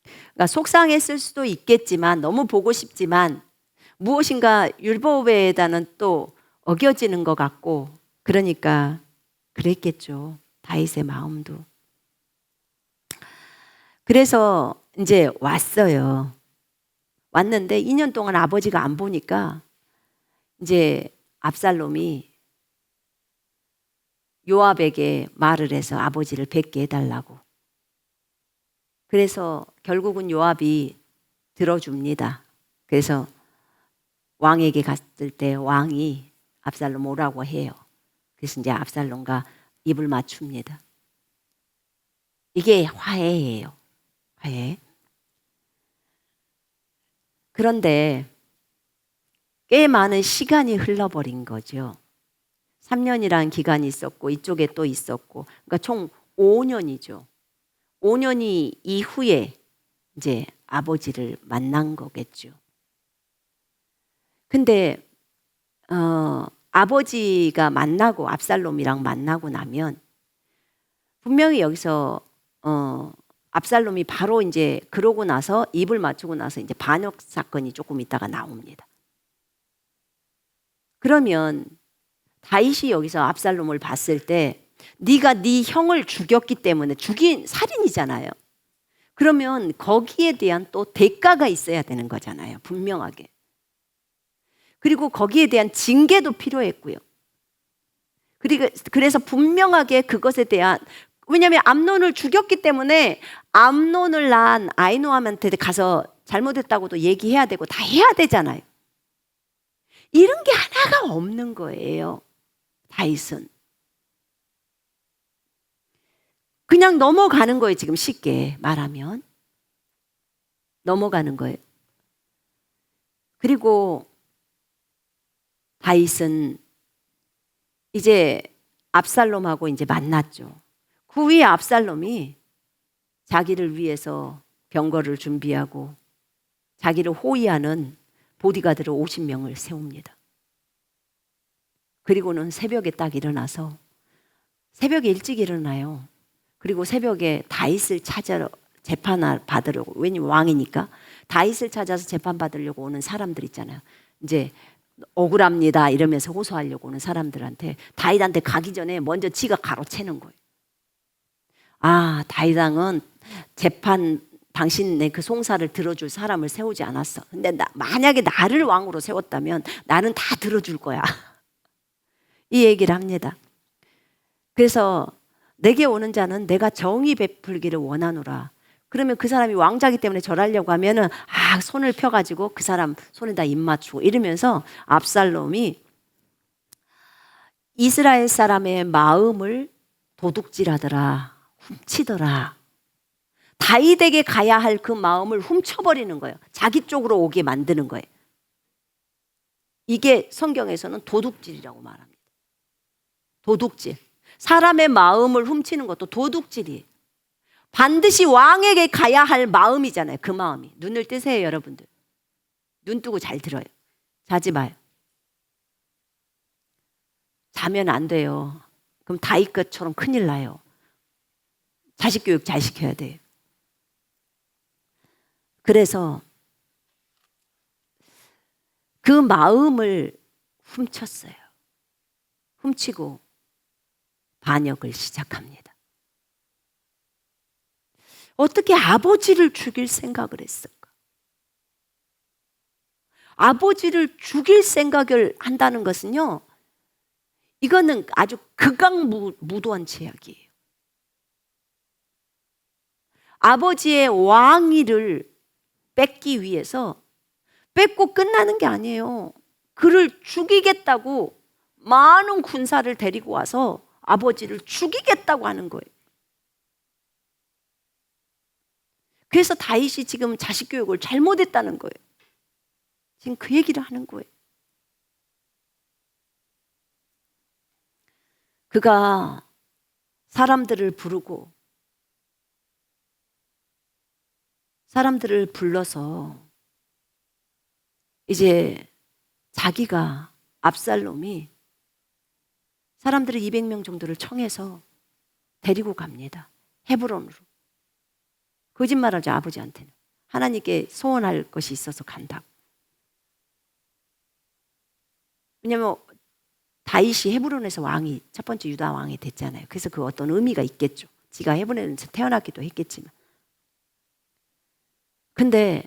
그러니까 속상했을 수도 있겠지만, 너무 보고 싶지만 무엇인가 율법에다는 또 어겨지는 것 같고, 그러니까 그랬겠죠. 다윗의 마음도. 그래서 이제 왔어요. 왔는데 2년 동안 아버지가 안 보니까 이제 압살롬이 요압에게 말을 해서 아버지를 뵙게 해달라고. 그래서 결국은 요압이 들어줍니다. 그래서 왕에게 갔을 때 왕이 압살롬 오라고 해요. 그래서 이제 압살롬과 입을 맞춥니다. 이게 화해예요. 화해. 그런데 꽤 많은 시간이 흘러버린 거죠. 3년이라는 기간이 있었고 이쪽에 또 있었고, 그러니까 총 5년이죠. 5년이 이후에 이제 아버지를 만난 거겠죠. 근데 아버지가 만나고 압살롬이랑 만나고 나면 분명히 여기서 압살롬이 바로 이제 그러고 나서 입을 맞추고 나서 이제 반역 사건이 조금 있다가 나옵니다. 그러면 다윗이 여기서 압살롬을 봤을 때 네가 네 형을 죽였기 때문에, 죽인 살인이잖아요. 그러면 거기에 대한 또 대가가 있어야 되는 거잖아요. 분명하게. 그리고 거기에 대한 징계도 필요했고요. 그래서 분명하게 그것에 대한, 왜냐하면 암논을 죽였기 때문에 암논을 낳은 아히노암한테 가서 잘못했다고도 얘기해야 되고 다 해야 되잖아요. 이런 게 하나가 없는 거예요. 다윗은 그냥 넘어가는 거예요. 지금 쉽게 말하면 넘어가는 거예요. 그리고 다윗은 이제 압살롬하고 이제 만났죠. 그 위에 압살롬이 자기를 위해서 병거를 준비하고 자기를 호위하는 보디가드를 50명을 세웁니다. 그리고는 새벽에 딱 일어나서, 새벽에 일찍 일어나요. 그리고 새벽에 다윗을 찾아러 재판을 받으려고, 왜냐면 왕이니까 다윗을 찾아서 재판 받으려고 오는 사람들 있잖아요. 이제 억울합니다 이러면서 호소하려고 오는 사람들한테 다윗한테 가기 전에 먼저 지가 가로채는 거예요. 아, 다윗 왕은 재판 당신의 그 송사를 들어줄 사람을 세우지 않았어. 근데 만약에 나를 왕으로 세웠다면 나는 다 들어줄 거야. 이 얘기를 합니다. 그래서 내게 오는 자는 내가 정의 베풀기를 원하노라. 그러면 그 사람이 왕자기 때문에 절하려고 하면은 손을 펴가지고 그 사람 손에다 입 맞추고 이러면서 압살롬이 이스라엘 사람의 마음을 도둑질하더라, 훔치더라. 다윗에게 가야 할 그 마음을 훔쳐버리는 거예요. 자기 쪽으로 오게 만드는 거예요. 이게 성경에서는 도둑질이라고 말합니다. 도둑질. 사람의 마음을 훔치는 것도 도둑질이에요. 반드시 왕에게 가야 할 마음이잖아요. 그 마음이. 눈을 뜨세요, 여러분들. 눈 뜨고 잘 들어요. 자지 마요. 자면 안 돼요. 그럼 다윗 것처럼 큰일 나요. 자식 교육 잘 시켜야 돼요. 그래서 그 마음을 훔쳤어요. 훔치고 반역을 시작합니다. 어떻게 아버지를 죽일 생각을 했을까? 아버지를 죽일 생각을 한다는 것은요, 이거는 아주 극악무도한 죄악이에요. 아버지의 왕위를 뺏기 위해서 뺏고 끝나는 게 아니에요. 그를 죽이겠다고 많은 군사를 데리고 와서 아버지를 죽이겠다고 하는 거예요. 그래서 다윗이 지금 자식 교육을 잘못했다는 거예요. 지금 그 얘기를 하는 거예요. 그가 사람들을 부르고 사람들을 불러서 이제 자기가 압살롬이 사람들을 200명 정도를 청해서 데리고 갑니다. 헤브론으로. 거짓말하죠, 아버지한테는. 하나님께 소원할 것이 있어서 간다고. 왜냐하면 다윗이 헤브론에서 왕이 첫 번째 유다 왕이 됐잖아요. 그래서 그 어떤 의미가 있겠죠. 지가 헤브론에서 태어났기도 했겠지만. 근데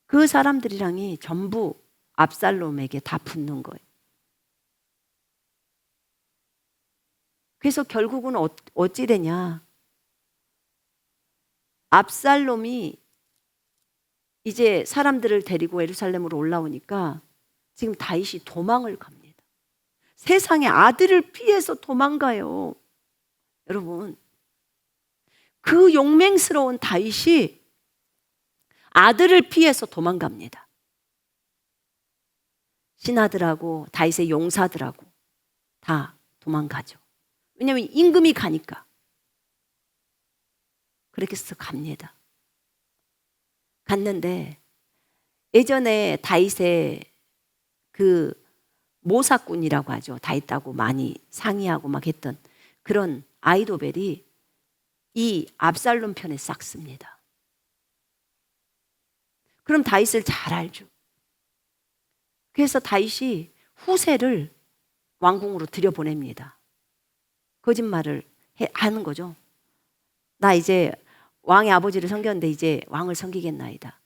그 사람들이랑이 전부 압살롬에게 다 붙는 거예요. 그래서 결국은 어찌 되냐? 압살롬이 이제 사람들을 데리고 예루살렘으로 올라오니까 지금 다윗이 도망을 갑니다. 세상에 아들을 피해서 도망가요. 여러분, 그 용맹스러운 다윗이 아들을 피해서 도망갑니다. 신하들하고 다윗의 용사들하고 다 도망가죠. 왜냐하면 임금이 가니까. 그렇게 해서 갑니다. 갔는데 예전에 다윗의 그 모사꾼이라고 하죠. 다윗하고 많이 상의하고 막 했던 그런 아히도벨이 이 압살롬 편에 싹 씁니다. 그럼 다윗을 잘 알죠. 그래서 다윗이 후세를 왕궁으로 들여보냅니다. 거짓말을 하는 거죠. 나 이제 왕의 아버지를 섬겼는데 이제 왕을 섬기겠나이다.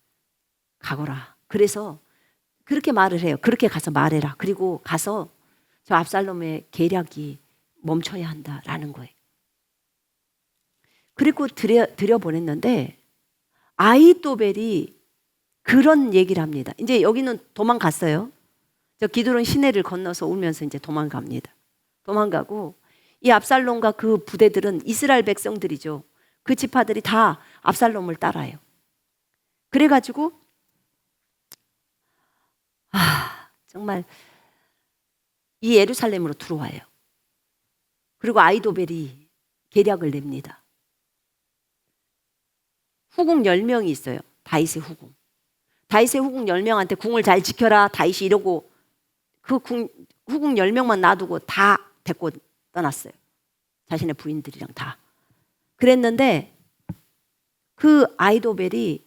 가거라. 그래서 그렇게 말을 해요. 그렇게 가서 말해라. 그리고 가서 저 압살롬의 계략이 멈춰야 한다라는 거예요. 그리고 들여보냈는데 아히도벨이 그런 얘기를 합니다. 이제 여기는 도망갔어요. 저 기드론 시내를 건너서 울면서 이제 도망갑니다. 도망가고 이 압살롬과 그 부대들은 이스라엘 백성들이죠. 그 지파들이 다 압살롬을 따라요. 그래가지고 정말 이 예루살렘으로 들어와요. 그리고 아히도벨이 계략을 냅니다. 후궁 10명이 있어요. 다윗의 후궁. 다윗의 후궁 10명한테 궁을 잘 지켜라. 다윗이 이러고 그 후궁 10명만 놔두고 다 데리고 떠났어요. 자신의 부인들이랑 다. 그랬는데 그 아이도벨이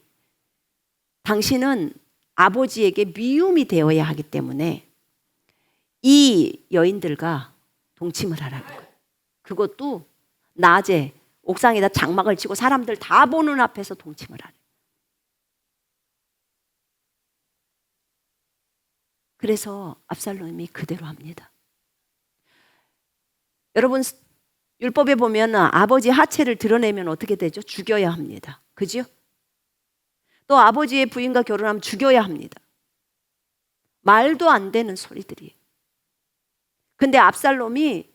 당신은 아버지에게 미움이 되어야 하기 때문에 이 여인들과 동침을 하라는 거예요. 그것도 낮에 옥상에다 장막을 치고 사람들 다 보는 앞에서 동침을 하래. 그래서 압살롬이 그대로 합니다. 여러분, 율법에 보면 아버지 하체를 드러내면 어떻게 되죠? 죽여야 합니다. 그죠? 또 아버지의 부인과 결혼하면 죽여야 합니다. 말도 안 되는 소리들이에요. 근데 압살롬이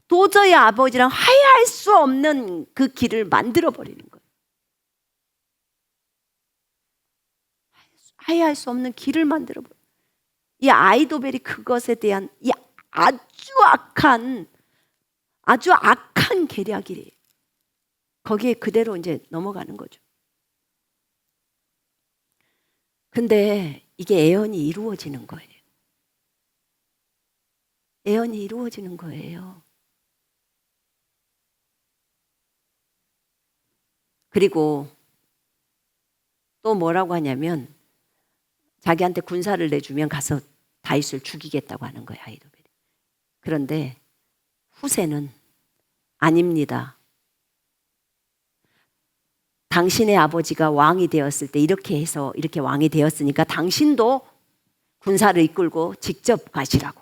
도저히 아버지랑 화해할 수 없는 그 길을 만들어 버리는 거예요. 화해할 수 없는 길을 만들어 버려요. 이 아이도벨이 그것에 대한 이 아주 악한 계략이래요. 거기에 그대로 이제 넘어가는 거죠. 근데 이게 애언이 이루어지는 거예요. 애언이 이루어지는 거예요. 그리고 또 뭐라고 하냐면 자기한테 군사를 내주면 가서 다윗을 죽이겠다고 하는 거예요, 아이도벨이. 그런데 후세는 아닙니다. 당신의 아버지가 왕이 되었을 때 이렇게 해서 이렇게 왕이 되었으니까 당신도 군사를 이끌고 직접 가시라고.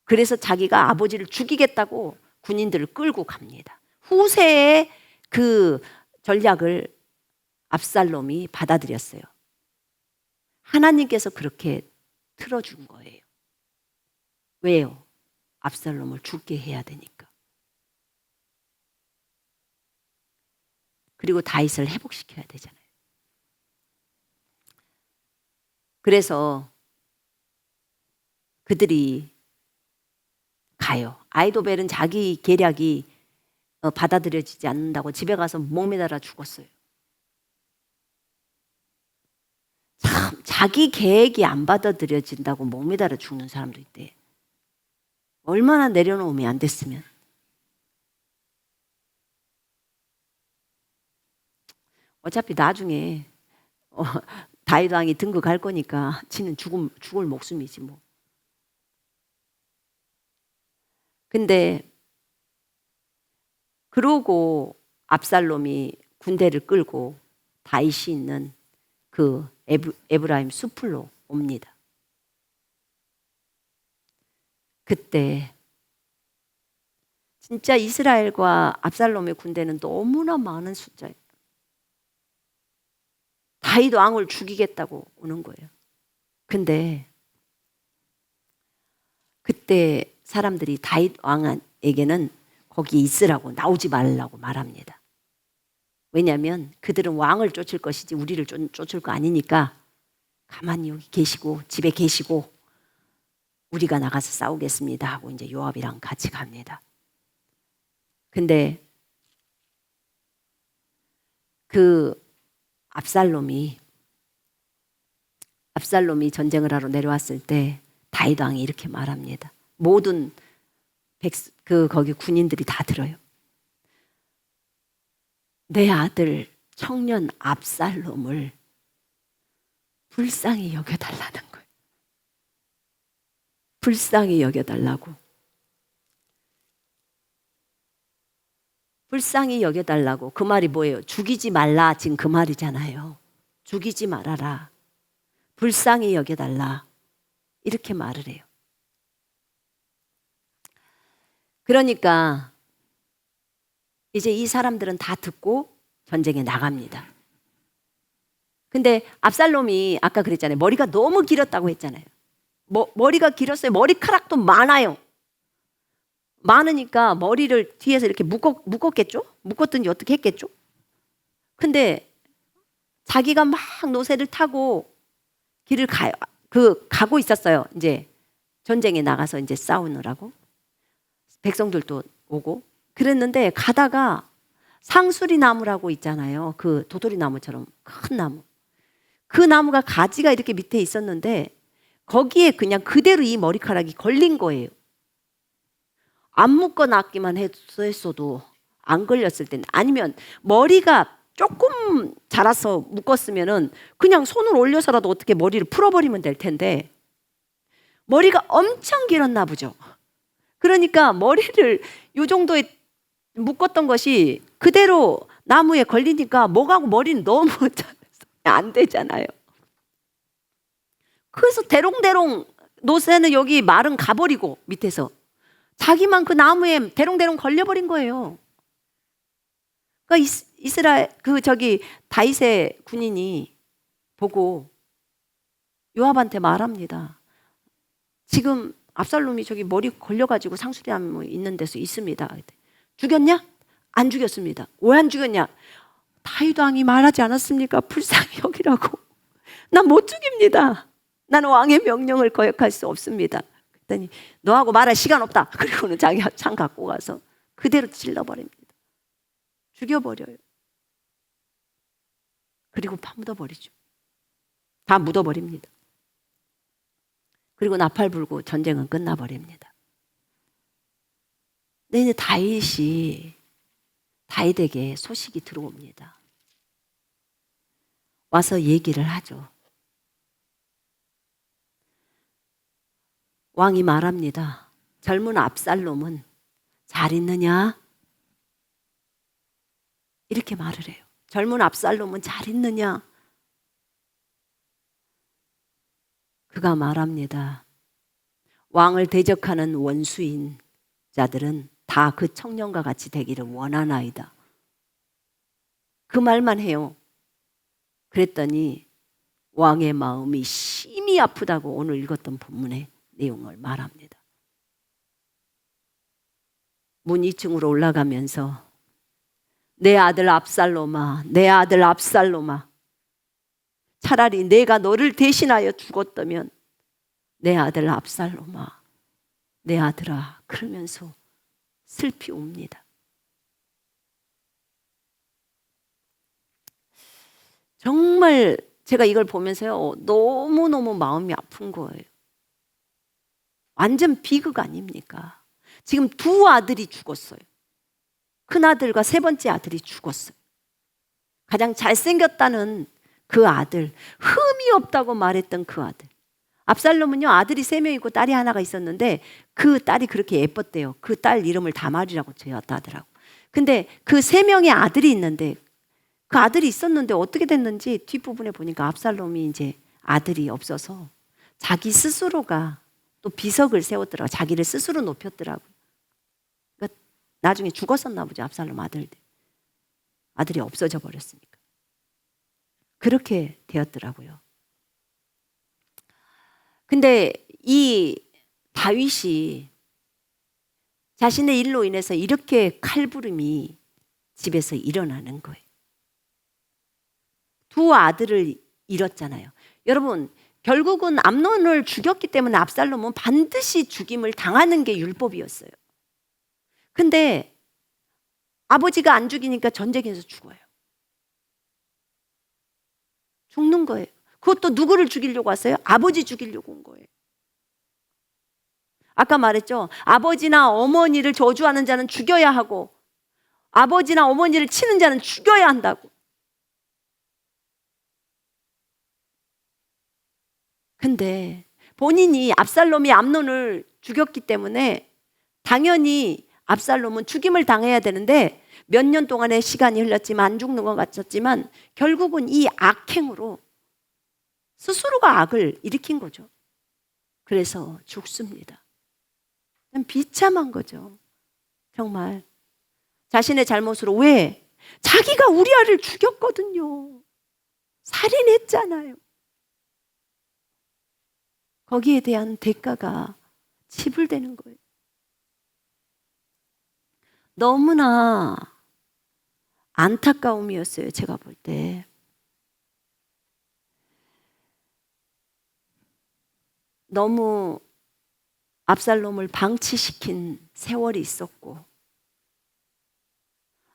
그래서 자기가 아버지를 죽이겠다고 군인들을 끌고 갑니다. 후세의 그 전략을 압살롬이 받아들였어요. 하나님께서 그렇게 틀어준 거예요. 왜요? 압살롬을 죽게 해야 되니까. 그리고 다윗을 회복시켜야 되잖아요. 그래서 그들이 가요. 아이도벨은 자기 계략이 받아들여지지 않는다고 집에 가서 목매달아 죽었어요. 참 자기 계획이 안 받아들여진다고 목매달아 죽는 사람도 있대. 얼마나 내려놓으면 안 됐으면. 어차피 나중에 다윗 왕이 등극할 거니까 지는 죽을 목숨이지 뭐. 근데 그러고 압살롬이 군대를 끌고 다윗이 있는 그 에브라임 숲으로 옵니다. 그때 진짜 이스라엘과 압살롬의 군대는 너무나 많은 숫자예요. 다윗 왕을 죽이겠다고 오는 거예요. 근데 그때 사람들이 다윗 왕에게는 거기 있으라고 나오지 말라고 말합니다. 왜냐하면 그들은 왕을 쫓을 것이지 우리를 쫓을 거 아니니까 가만히 여기 계시고 집에 계시고 우리가 나가서 싸우겠습니다 하고 이제 요압이랑 같이 갑니다. 근데 그 압살롬이 전쟁을 하러 내려왔을 때 다윗 왕이 이렇게 말합니다. 모든 거기 군인들이 다 들어요. 내 아들 청년 압살롬을 불쌍히 여겨달라는 거예요. 불쌍히 여겨달라고. 불쌍히 여겨달라고. 그 말이 뭐예요? 죽이지 말라. 지금 그 말이잖아요. 죽이지 말아라. 불쌍히 여겨달라. 이렇게 말을 해요. 그러니까 이제 이 사람들은 다 듣고 전쟁에 나갑니다. 근데 압살롬이 아까 그랬잖아요. 머리가 너무 길었다고 했잖아요. 머리가 길었어요. 머리카락도 많아요. 많으니까 머리를 뒤에서 이렇게 묶었겠죠? 묶었든지 어떻게 했겠죠? 근데 자기가 막 노새를 타고 길을 가고 있었어요. 이제 전쟁에 나가서 이제 싸우느라고. 백성들도 오고. 그랬는데 가다가 상수리 나무라고 있잖아요. 그 도토리 나무처럼 큰 나무. 그 나무가 가지가 이렇게 밑에 있었는데 거기에 그냥 그대로 이 머리카락이 걸린 거예요. 안 묶어놨기만 했어도 안 걸렸을 때는, 아니면 머리가 조금 자라서 묶었으면은 그냥 손을 올려서라도 어떻게 머리를 풀어버리면 될 텐데 머리가 엄청 길었나 보죠. 그러니까 머리를 요 정도에 묶었던 것이 그대로 나무에 걸리니까 목하고 머리는 너무 안 되잖아요. 그래서 대롱대롱 노새는 여기 말은 가버리고 밑에서 자기만 그 나무에 대롱대롱 걸려버린 거예요. 그러니까 이스라엘 다윗의 군인이 보고 요압한테 말합니다. 지금 압살롬이 저기 머리 걸려가지고 상수리나무 있는 데서 있습니다. 죽였냐? 안 죽였습니다. 왜 안 죽였냐? 다윗 왕이 말하지 않았습니까? 불쌍히 여기라고. 난 못 죽입니다. 나는 왕의 명령을 거역할 수 없습니다. 그랬더니 너하고 말할 시간 없다. 그리고는 자기가 창 갖고 가서 그대로 찔러버립니다. 죽여버려요. 그리고 파묻어버리죠. 다 묻어버립니다. 그리고 나팔 불고 전쟁은 끝나버립니다. 근데 이제 다윗에게 소식이 들어옵니다. 와서 얘기를 하죠. 왕이 말합니다. 젊은 압살롬은 잘 있느냐? 이렇게 말을 해요. 젊은 압살롬은 잘 있느냐? 그가 말합니다. 왕을 대적하는 원수인 자들은 다 그 청년과 같이 되기를 원하나이다. 그 말만 해요. 그랬더니 왕의 마음이 심히 아프다고 오늘 읽었던 본문의 내용을 말합니다. 문 2층으로 올라가면서 내 아들 압살롬아, 내 아들 압살롬아, 차라리 내가 너를 대신하여 죽었다면 내 아들 압살롬아, 내 아들아, 그러면서 슬피 웁니다. 정말 제가 이걸 보면서요, 너무너무 마음이 아픈 거예요. 완전 비극 아닙니까? 지금 두 아들이 죽었어요. 큰아들과 세 번째 아들이 죽었어요. 가장 잘생겼다는 그 아들, 흠이 없다고 말했던 그 아들. 압살롬은요, 아들이 3명이고 딸이 하나가 있었는데 그 딸이 그렇게 예뻤대요. 그 딸 이름을 다말이라고 지었다 하더라고. 근데 그 3명의 아들이 있는데 그 아들이 있었는데 어떻게 됐는지 뒷부분에 보니까 압살롬이 이제 아들이 없어서 자기 스스로가 또 비석을 세웠더라고요. 자기를 스스로 높였더라고요. 그러니까 나중에 죽었었나 보죠. 압살롬 아들이 없어져 버렸으니까. 그렇게 되었더라고요. 근데 이 다윗이 자신의 일로 인해서 이렇게 칼부림이 집에서 일어나는 거예요. 두 아들을 잃었잖아요. 여러분, 결국은 암논을 죽였기 때문에 압살롬은 반드시 죽임을 당하는 게 율법이었어요. 근데 아버지가 안 죽이니까 전쟁에서 죽어요. 죽는 거예요. 그것도 누구를 죽이려고 왔어요? 아버지 죽이려고 온 거예요. 아까 말했죠. 아버지나 어머니를 저주하는 자는 죽여야 하고 아버지나 어머니를 치는 자는 죽여야 한다고. 근데 본인이 압살롬이 암논을 죽였기 때문에 당연히 압살롬은 죽임을 당해야 되는데 몇 년 동안의 시간이 흘렀지만 안 죽는 것 같았지만 결국은 이 악행으로 스스로가 악을 일으킨 거죠. 그래서 죽습니다. 비참한 거죠. 정말 자신의 잘못으로. 왜? 자기가 우리아를 죽였거든요. 살인했잖아요. 거기에 대한 대가가 지불되는 거예요. 너무나 안타까움이었어요. 제가 볼 때. 너무 압살롬을 방치시킨 세월이 있었고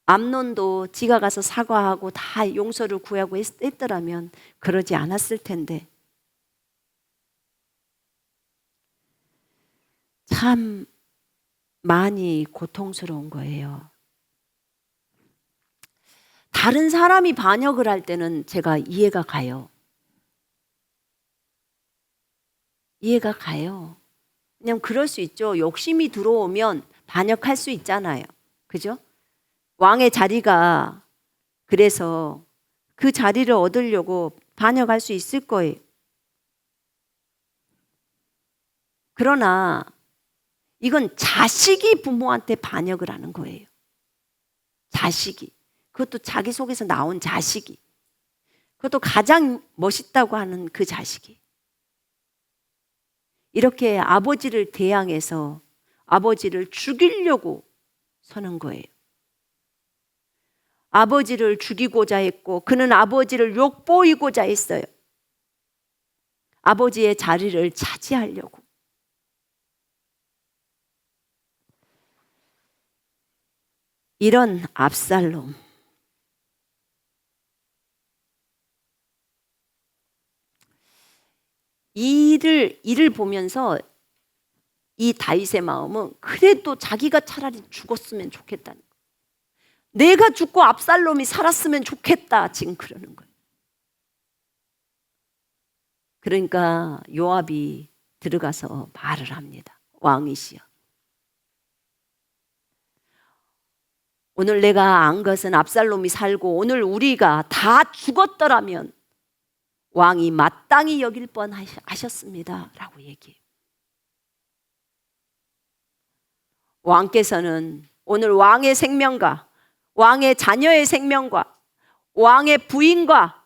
암논도 지가 가서 사과하고 다 용서를 구하고 했더라면 그러지 않았을 텐데 참 많이 고통스러운 거예요. 다른 사람이 반역을 할 때는 제가 이해가 가요. 이해가 가요. 그냥 그럴 수 있죠. 욕심이 들어오면 반역할 수 있잖아요. 그죠? 왕의 자리가 그래서 그 자리를 얻으려고 반역할 수 있을 거예요. 그러나 이건 자식이 부모한테 반역을 하는 거예요. 자식이. 그것도 자기 속에서 나온 자식이. 그것도 가장 멋있다고 하는 그 자식이. 이렇게 아버지를 대항해서 아버지를 죽이려고 서는 거예요. 아버지를 죽이고자 했고 그는 아버지를 욕보이고자 했어요. 아버지의 자리를 차지하려고. 이런 압살롬. 이를 보면서 이 다윗의 마음은 그래도 자기가 차라리 죽었으면 좋겠다는 거예요. 내가 죽고 압살롬이 살았으면 좋겠다 지금 그러는 거예요. 그러니까 요압이 들어가서 말을 합니다. 왕이시여, 오늘 내가 안 것은 압살롬이 살고 오늘 우리가 다 죽었더라면 왕이 마땅히 여길 뻔하셨습니다 라고 얘기해요. 왕께서는 오늘 왕의 생명과 왕의 자녀의 생명과 왕의 부인과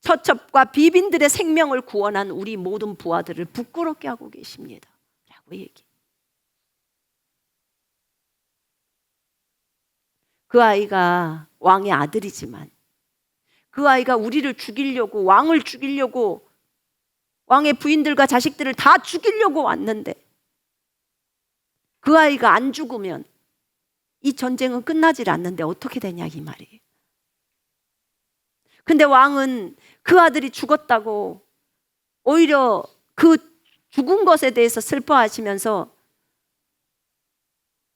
처첩과 비빈들의 생명을 구원한 우리 모든 부하들을 부끄럽게 하고 계십니다 라고 얘기해요. 그 아이가 왕의 아들이지만 그 아이가 우리를 죽이려고, 왕을 죽이려고, 왕의 부인들과 자식들을 다 죽이려고 왔는데 그 아이가 안 죽으면 이 전쟁은 끝나질 않는데 어떻게 되냐 이 말이에요. 근데 왕은 그 아들이 죽었다고 오히려 그 죽은 것에 대해서 슬퍼하시면서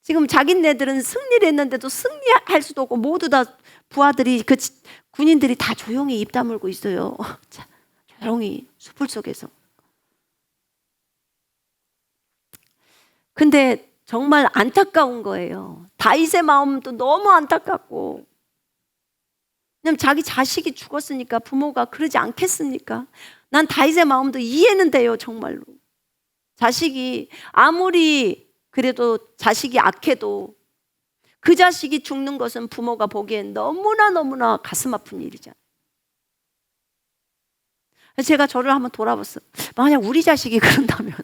지금 자기네들은 승리를 했는데도 승리할 수도 없고 모두 다 부하들이 그 군인들이 다 조용히 입 다물고 있어요. 조용히 숲을 속에서. 근데 정말 안타까운 거예요. 다윗의 마음도 너무 안타깝고, 왜냐면 자기 자식이 죽었으니까 부모가 그러지 않겠습니까? 난 다윗의 마음도 이해는 돼요. 정말로 자식이 아무리 그래도 자식이 악해도 그 자식이 죽는 것은 부모가 보기엔 너무나 가슴 아픈 일이잖아요. 제가 저를 한번 돌아봤어요. 만약 우리 자식이 그런다면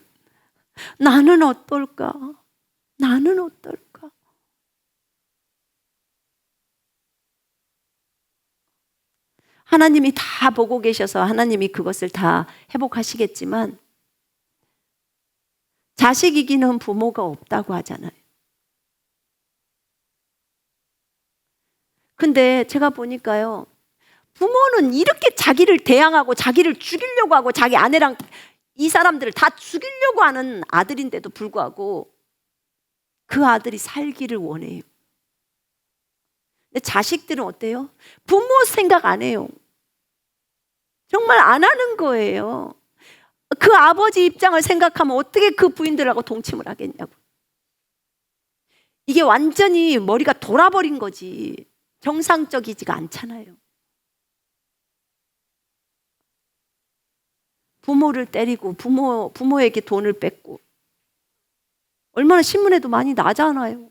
나는 어떨까? 나는 어떨까? 하나님이 다 보고 계셔서 하나님이 그것을 다 회복하시겠지만 자식 이기는 부모가 없다고 하잖아요. 근데 제가 보니까요, 부모는 이렇게 자기를 대항하고 자기를 죽이려고 하고 자기 아내랑 이 사람들을 다 죽이려고 하는 아들인데도 불구하고 그 아들이 살기를 원해요. 근데 자식들은 어때요? 부모 생각 안 해요. 정말 안 하는 거예요. 그 아버지 입장을 생각하면 어떻게 그 부인들하고 동침을 하겠냐고. 이게 완전히 머리가 돌아버린 거지 정상적이지가 않잖아요. 부모를 때리고 부모에게 돈을 뺏고 얼마나 신문에도 많이 나잖아요.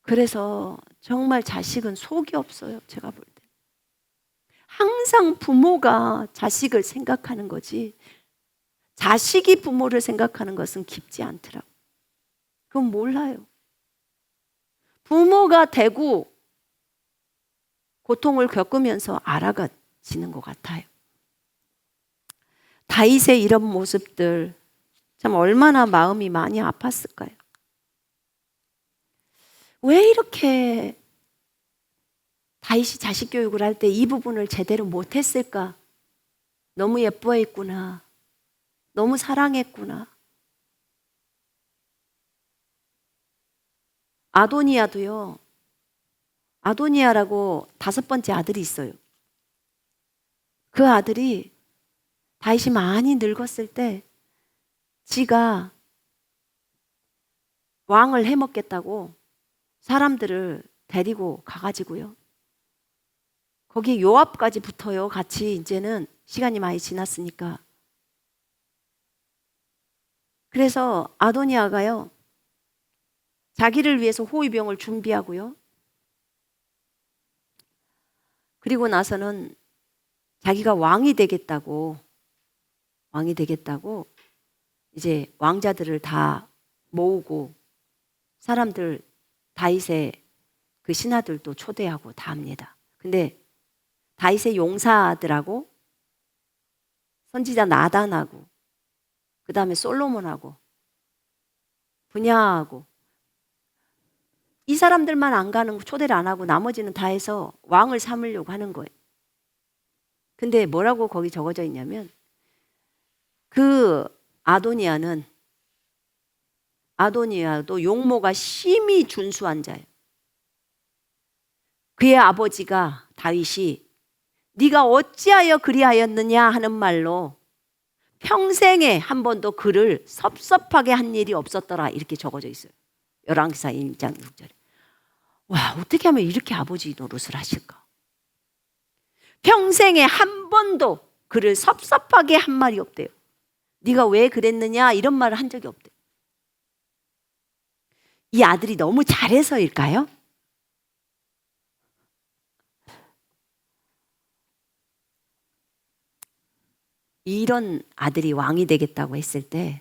그래서 정말 자식은 속이 없어요. 제가 볼 때. 항상 부모가 자식을 생각하는 거지 자식이 부모를 생각하는 것은 깊지 않더라고요. 그건 몰라요. 부모가 되고 고통을 겪으면서 알아가지는 것 같아요. 다윗의 이런 모습들 참 얼마나 마음이 많이 아팠을까요? 왜 이렇게 다윗이 자식 교육을 할 때 이 부분을 제대로 못했을까? 너무 예뻐했구나. 너무 사랑했구나. 아도니아도요. 아도니아라고 5번째 아들이 있어요. 그 아들이 다윗이 많이 늙었을 때 지가 왕을 해먹겠다고 사람들을 데리고 가가지고요. 거기 요압까지 붙어요. 같이 이제는 시간이 많이 지났으니까. 그래서 아도니아가요. 자기를 위해서 호위병을 준비하고요. 그리고 나서는 자기가 왕이 되겠다고 이제 왕자들을 다 모으고 사람들 다윗의 그 신하들도 초대하고 다 합니다. 근데 다윗의 용사들하고 선지자 나단하고 그 다음에 솔로몬하고 분야하고 이 사람들만 안 가는 거 초대를 안 하고 나머지는 다 해서 왕을 삼으려고 하는 거예요. 근데 뭐라고 거기 적어져 있냐면 그 아도니아도 용모가 심히 준수한 자예요. 그의 아버지가 다윗이 네가 어찌하여 그리하였느냐 하는 말로 평생에 한 번도 그를 섭섭하게 한 일이 없었더라 이렇게 적어져 있어요. 열왕기사 1장 6절에. 와, 어떻게 하면 이렇게 아버지 노릇을 하실까? 평생에 한 번도 그를 섭섭하게 한 말이 없대요. 네가 왜 그랬느냐 이런 말을 한 적이 없대요. 이 아들이 너무 잘해서일까요? 이런 아들이 왕이 되겠다고 했을 때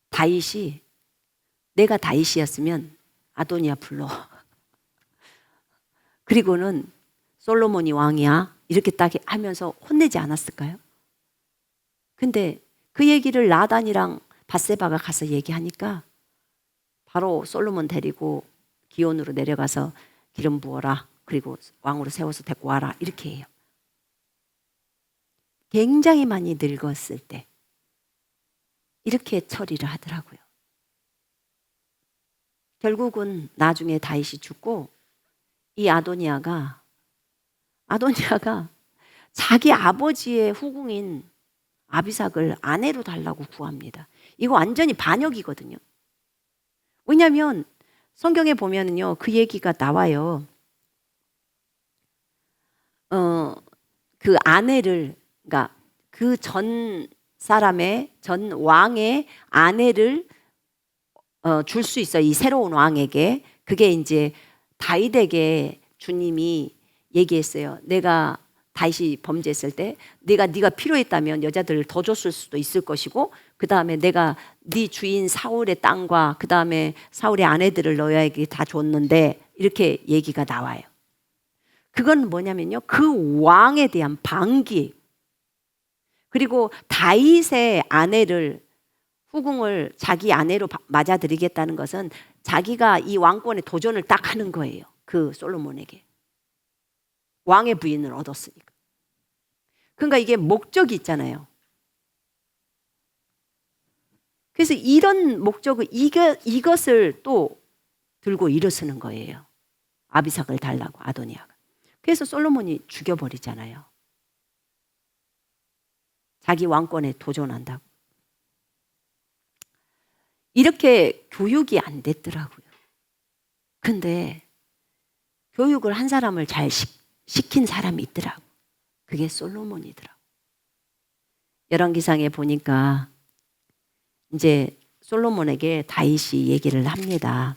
다윗이 내가 다윗이었으면 아도니아 불러. 그리고는 솔로몬이 왕이야 이렇게 딱 하면서 혼내지 않았을까요? 근데 그 얘기를 나단이랑 밧세바가 가서 얘기하니까 바로 솔로몬 데리고 기온으로 내려가서 기름 부어라. 그리고 왕으로 세워서 데리고 와라. 이렇게 해요. 굉장히 많이 늙었을 때 이렇게 처리를 하더라고요. 결국은 나중에 다윗이 죽고 이 아도니아가 자기 아버지의 후궁인 아비삭을 아내로 달라고 구합니다. 이거 완전히 반역이거든요. 왜냐하면 성경에 보면은요 그 얘기가 나와요. 그 아내를 그러니까 그 전 왕의 아내를 줄 수 있어요. 이 새로운 왕에게. 그게 이제 다윗에게 주님이 얘기했어요. 내가 다윗이 범죄했을 때 네가 필요했다면 여자들을 더 줬을 수도 있을 것이고 그 다음에 내가 네 주인 사울의 땅과 그 다음에 사울의 아내들을 너에게 다 줬는데 이렇게 얘기가 나와요. 그건 뭐냐면요 그 왕에 대한 반기 그리고 다윗의 아내를 후궁을 자기 아내로 맞아들이겠다는 것은 자기가 이 왕권에 도전을 딱 하는 거예요. 그 솔로몬에게 왕의 부인을 얻었으니까. 그러니까 이게 목적이 있잖아요. 그래서 이런 목적을 이것을 또 들고 일어서는 거예요. 아비삭을 달라고 아도니아가. 그래서 솔로몬이 죽여버리잖아요. 자기 왕권에 도전한다고. 이렇게 교육이 안 됐더라고요. 근데 교육을 한 사람을 잘 시킨 사람이 있더라고. 그게 솔로몬이더라고. 열왕기상에 보니까 이제 솔로몬에게 다윗이 얘기를 합니다.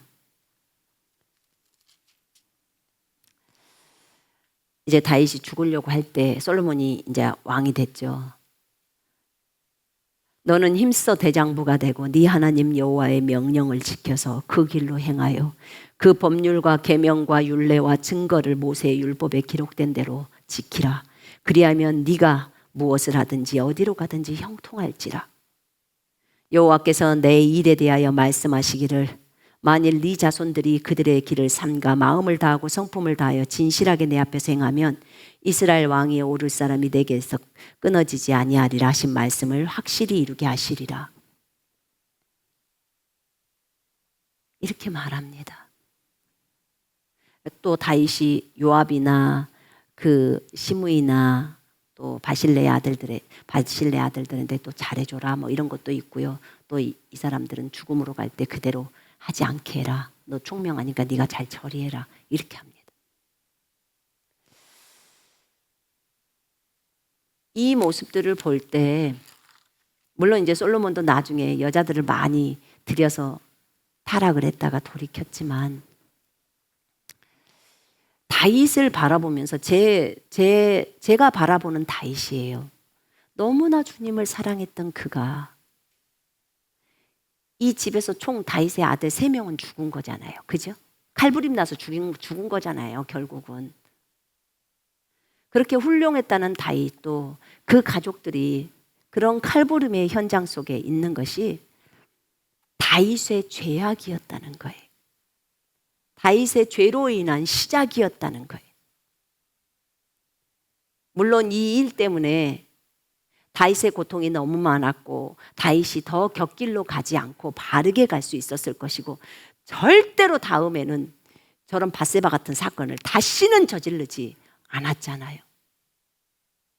이제 다윗이 죽으려고 할 때 솔로몬이 이제 왕이 됐죠. 너는 힘써 대장부가 되고 네 하나님 여호와의 명령을 지켜서 그 길로 행하여 그 법률과 계명과 율례와 증거를 모세의 율법에 기록된 대로 지키라. 그리하면 네가 무엇을 하든지 어디로 가든지 형통할지라. 여호와께서 내 일에 대하여 말씀하시기를 만일 네 자손들이 그들의 길을 삼가 마음을 다하고 성품을 다하여 진실하게 내 앞에서 행하면 이스라엘 왕위에 오를 사람이 내게서 끊어지지 아니하리라 하신 말씀을 확실히 이루게 하시리라. 이렇게 말합니다. 또 다윗이 요압이나 그 시므이나 또 바실레 아들들한테 또 잘해줘라 뭐 이런 것도 있고요. 또 이 사람들은 죽음으로 갈 때 그대로 하지 않게 해라. 너 총명하니까 네가 잘 처리해라. 이렇게 합니다. 이 모습들을 볼 때 물론 이제 솔로몬도 나중에 여자들을 많이 들여서 타락을 했다가 돌이켰지만 다윗을 바라보면서 제가 바라보는 다윗이에요. 너무나 주님을 사랑했던 그가 이 집에서 총 다윗의 아들 3명은 죽은 거잖아요. 그죠? 칼부림 나서 죽은 거잖아요. 결국은. 그렇게 훌륭했다는 다윗도 그 가족들이 그런 칼부림의 현장 속에 있는 것이 다윗의 죄악이었다는 거예요. 다윗의 죄로 인한 시작이었다는 거예요. 물론 이 일 때문에 다윗의 고통이 너무 많았고 다윗이 더 곁길로 가지 않고 바르게 갈 수 있었을 것이고 절대로 다음에는 저런 밧세바 같은 사건을 다시는 저지르지 않았잖아요.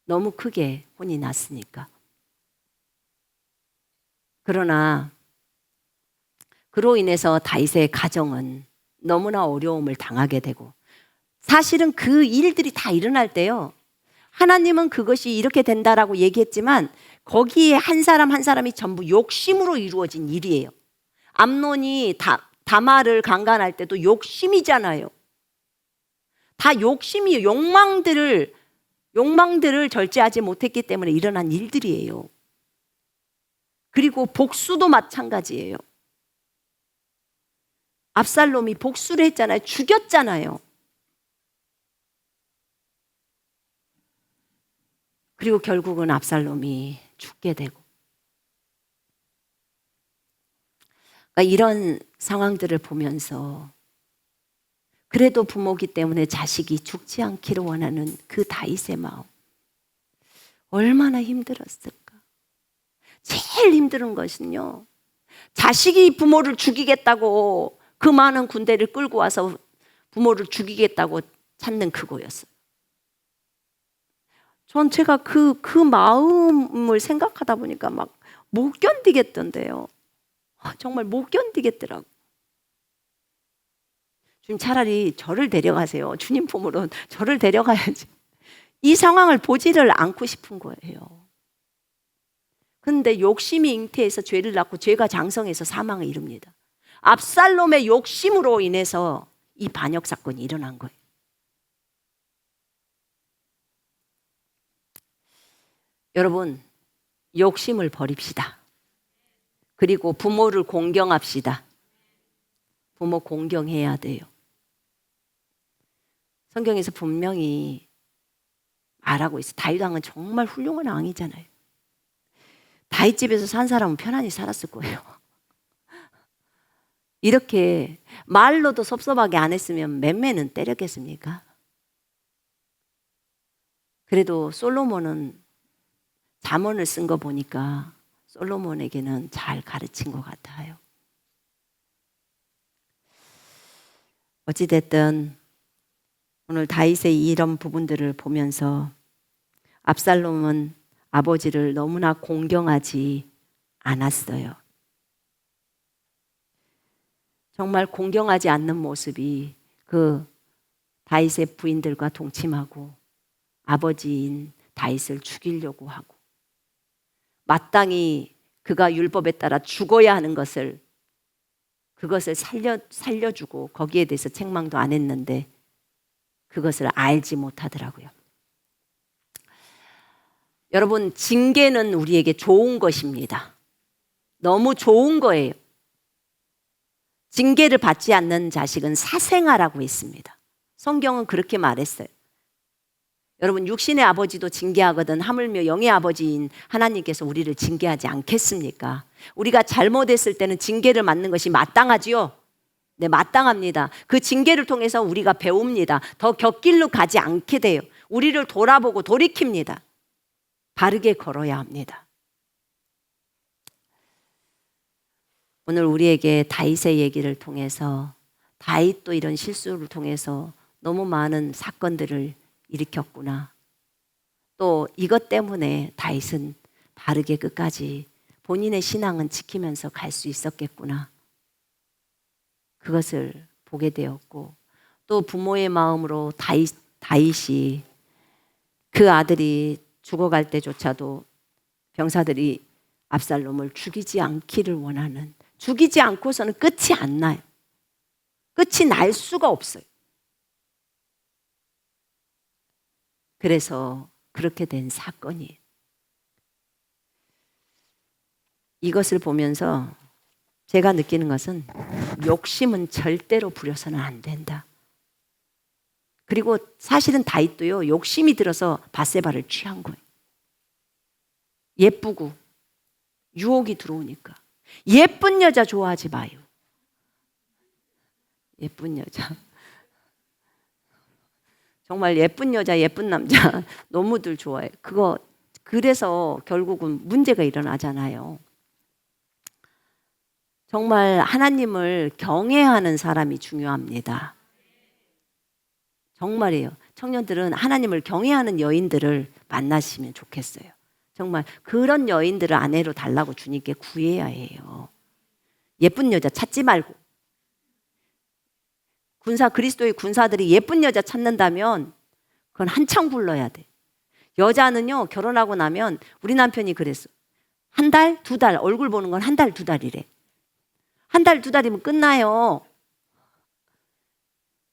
너무 크게 혼이 났으니까. 그러나 그로 인해서 다윗의 가정은 너무나 어려움을 당하게 되고 사실은 그 일들이 다 일어날 때요. 하나님은 그것이 이렇게 된다라고 얘기했지만 거기에 한 사람 한 사람이 전부 욕심으로 이루어진 일이에요. 암논이 다말을 강간할 때도 욕심이잖아요. 다 욕심이에요. 욕망들을 절제하지 못했기 때문에 일어난 일들이에요. 그리고 복수도 마찬가지예요. 압살롬이 복수를 했잖아요. 죽였잖아요. 그리고 결국은 압살롬이 죽게 되고. 그러니까 이런 상황들을 보면서 그래도 부모기 때문에 자식이 죽지 않기를 원하는 그 다윗의 마음. 얼마나 힘들었을까. 제일 힘든 것은요. 자식이 부모를 죽이겠다고 그 많은 군대를 끌고 와서 부모를 죽이겠다고 찾는 그거였어요. 전 제가 그 마음을 생각하다 보니까 막 못 견디겠던데요. 정말 못 견디겠더라고. 주님 차라리 저를 데려가세요. 주님 품으로 저를 데려가야지. 이 상황을 보지를 않고 싶은 거예요. 근데 욕심이 잉태해서 죄를 낳고 죄가 장성해서 사망을 이룹니다. 압살롬의 욕심으로 인해서 이 반역 사건이 일어난 거예요. 여러분, 욕심을 버립시다. 그리고 부모를 공경합시다. 부모 공경해야 돼요. 성경에서 분명히 말하고 있어요. 다윗 왕은 정말 훌륭한 왕이잖아요. 다윗 집에서 산 사람은 편안히 살았을 거예요. 이렇게 말로도 섭섭하게 안 했으면 맴매는 때렸겠습니까? 그래도 솔로몬은 잠언을 쓴 거 보니까 솔로몬에게는 잘 가르친 것 같아요. 어찌됐든 오늘 다윗의 이런 부분들을 보면서 압살롬은 아버지를 너무나 공경하지 않았어요. 정말 공경하지 않는 모습이 그 다윗의 부인들과 동침하고 아버지인 다윗을 죽이려고 하고 마땅히 그가 율법에 따라 죽어야 하는 그것을 살려주고 거기에 대해서 책망도 안 했는데 그것을 알지 못하더라고요. 여러분, 징계는 우리에게 좋은 것입니다. 너무 좋은 거예요. 징계를 받지 않는 자식은 사생아라고 했습니다. 성경은 그렇게 말했어요. 여러분, 육신의 아버지도 징계하거든 하물며 영의 아버지인 하나님께서 우리를 징계하지 않겠습니까? 우리가 잘못했을 때는 징계를 맞는 것이 마땅하지요. 네, 마땅합니다. 그 징계를 통해서 우리가 배웁니다. 더 곁길로 가지 않게 돼요. 우리를 돌아보고 돌이킵니다. 바르게 걸어야 합니다. 오늘 우리에게 다윗의 얘기를 통해서 다윗도 이런 실수를 통해서 너무 많은 사건들을 일으켰구나. 또 이것 때문에 다윗은 바르게 끝까지 본인의 신앙은 지키면서 갈 수 있었겠구나. 그것을 보게 되었고, 또 부모의 마음으로 다윗이 그 아들이 죽어갈 때조차도 병사들이 압살롬을 죽이지 않기를 원하는, 죽이지 않고서는 끝이 안 나요. 끝이 날 수가 없어요. 그래서 그렇게 된 사건이, 이것을 보면서 제가 느끼는 것은 욕심은 절대로 부려서는 안 된다. 그리고 사실은 다윗도요, 욕심이 들어서 밧세바를 취한 거예요. 예쁘고 유혹이 들어오니까. 예쁜 여자 좋아하지 마요. 예쁜 여자, 정말 예쁜 여자, 예쁜 남자 너무들 좋아해요. 그래서 결국은 문제가 일어나잖아요. 정말 하나님을 경외하는 사람이 중요합니다. 정말이에요. 청년들은 하나님을 경외하는 여인들을 만나시면 좋겠어요. 정말 그런 여인들을 아내로 달라고 주님께 구해야 해요. 예쁜 여자 찾지 말고. 그리스도의 군사들이 예쁜 여자 찾는다면 그건 한창 굴러야 돼. 여자는요, 결혼하고 나면 우리 남편이 그랬어. 한 달, 두 달, 얼굴 보는 건 한 달, 두 달이래. 한 달, 두 달이면 끝나요.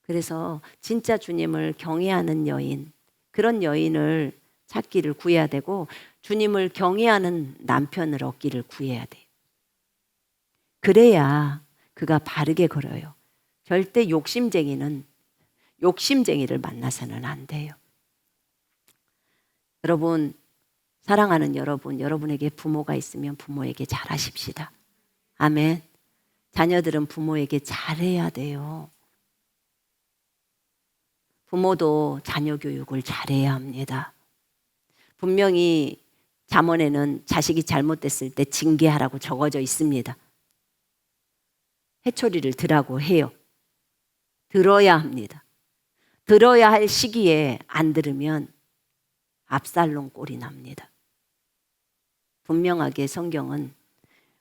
그래서 진짜 주님을 경외하는 여인, 그런 여인을 찾기를 구해야 되고, 주님을 경외하는 남편을 얻기를 구해야 돼. 그래야 그가 바르게 걸어요. 절대 욕심쟁이를 만나서는 안 돼요. 여러분, 사랑하는 여러분에게 부모가 있으면 부모에게 잘하십시다. 아멘. 자녀들은 부모에게 잘해야 돼요. 부모도 자녀 교육을 잘해야 합니다. 분명히 잠언에는 자식이 잘못됐을 때 징계하라고 적어져 있습니다. 회초리를 드라고 해요. 들어야 합니다. 들어야 할 시기에 안 들으면 압살롬 꼴이 납니다. 분명하게 성경은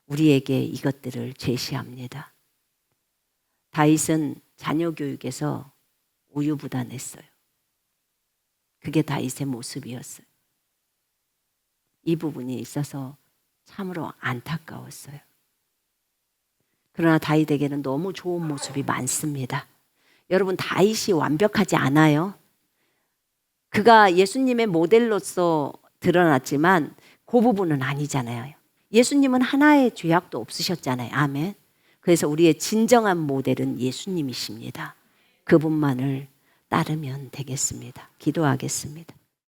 우리에게 이것들을 제시합니다. 다윗은 자녀 교육에서 우유부단했어요. 그게 다윗의 모습이었어요. 이 부분이 있어서 참으로 안타까웠어요. 그러나 다윗에게는 너무 좋은 모습이 많습니다. 여러분, 다윗이 완벽하지 않아요. 그가 예수님의 모델로서 드러났지만 그 부분은 아니잖아요. 예수님은 하나의 죄악도 없으셨잖아요. 아멘. 그래서 우리의 진정한 모델은 예수님이십니다. 그분만을 따르면 되겠습니다. 기도하겠습니다.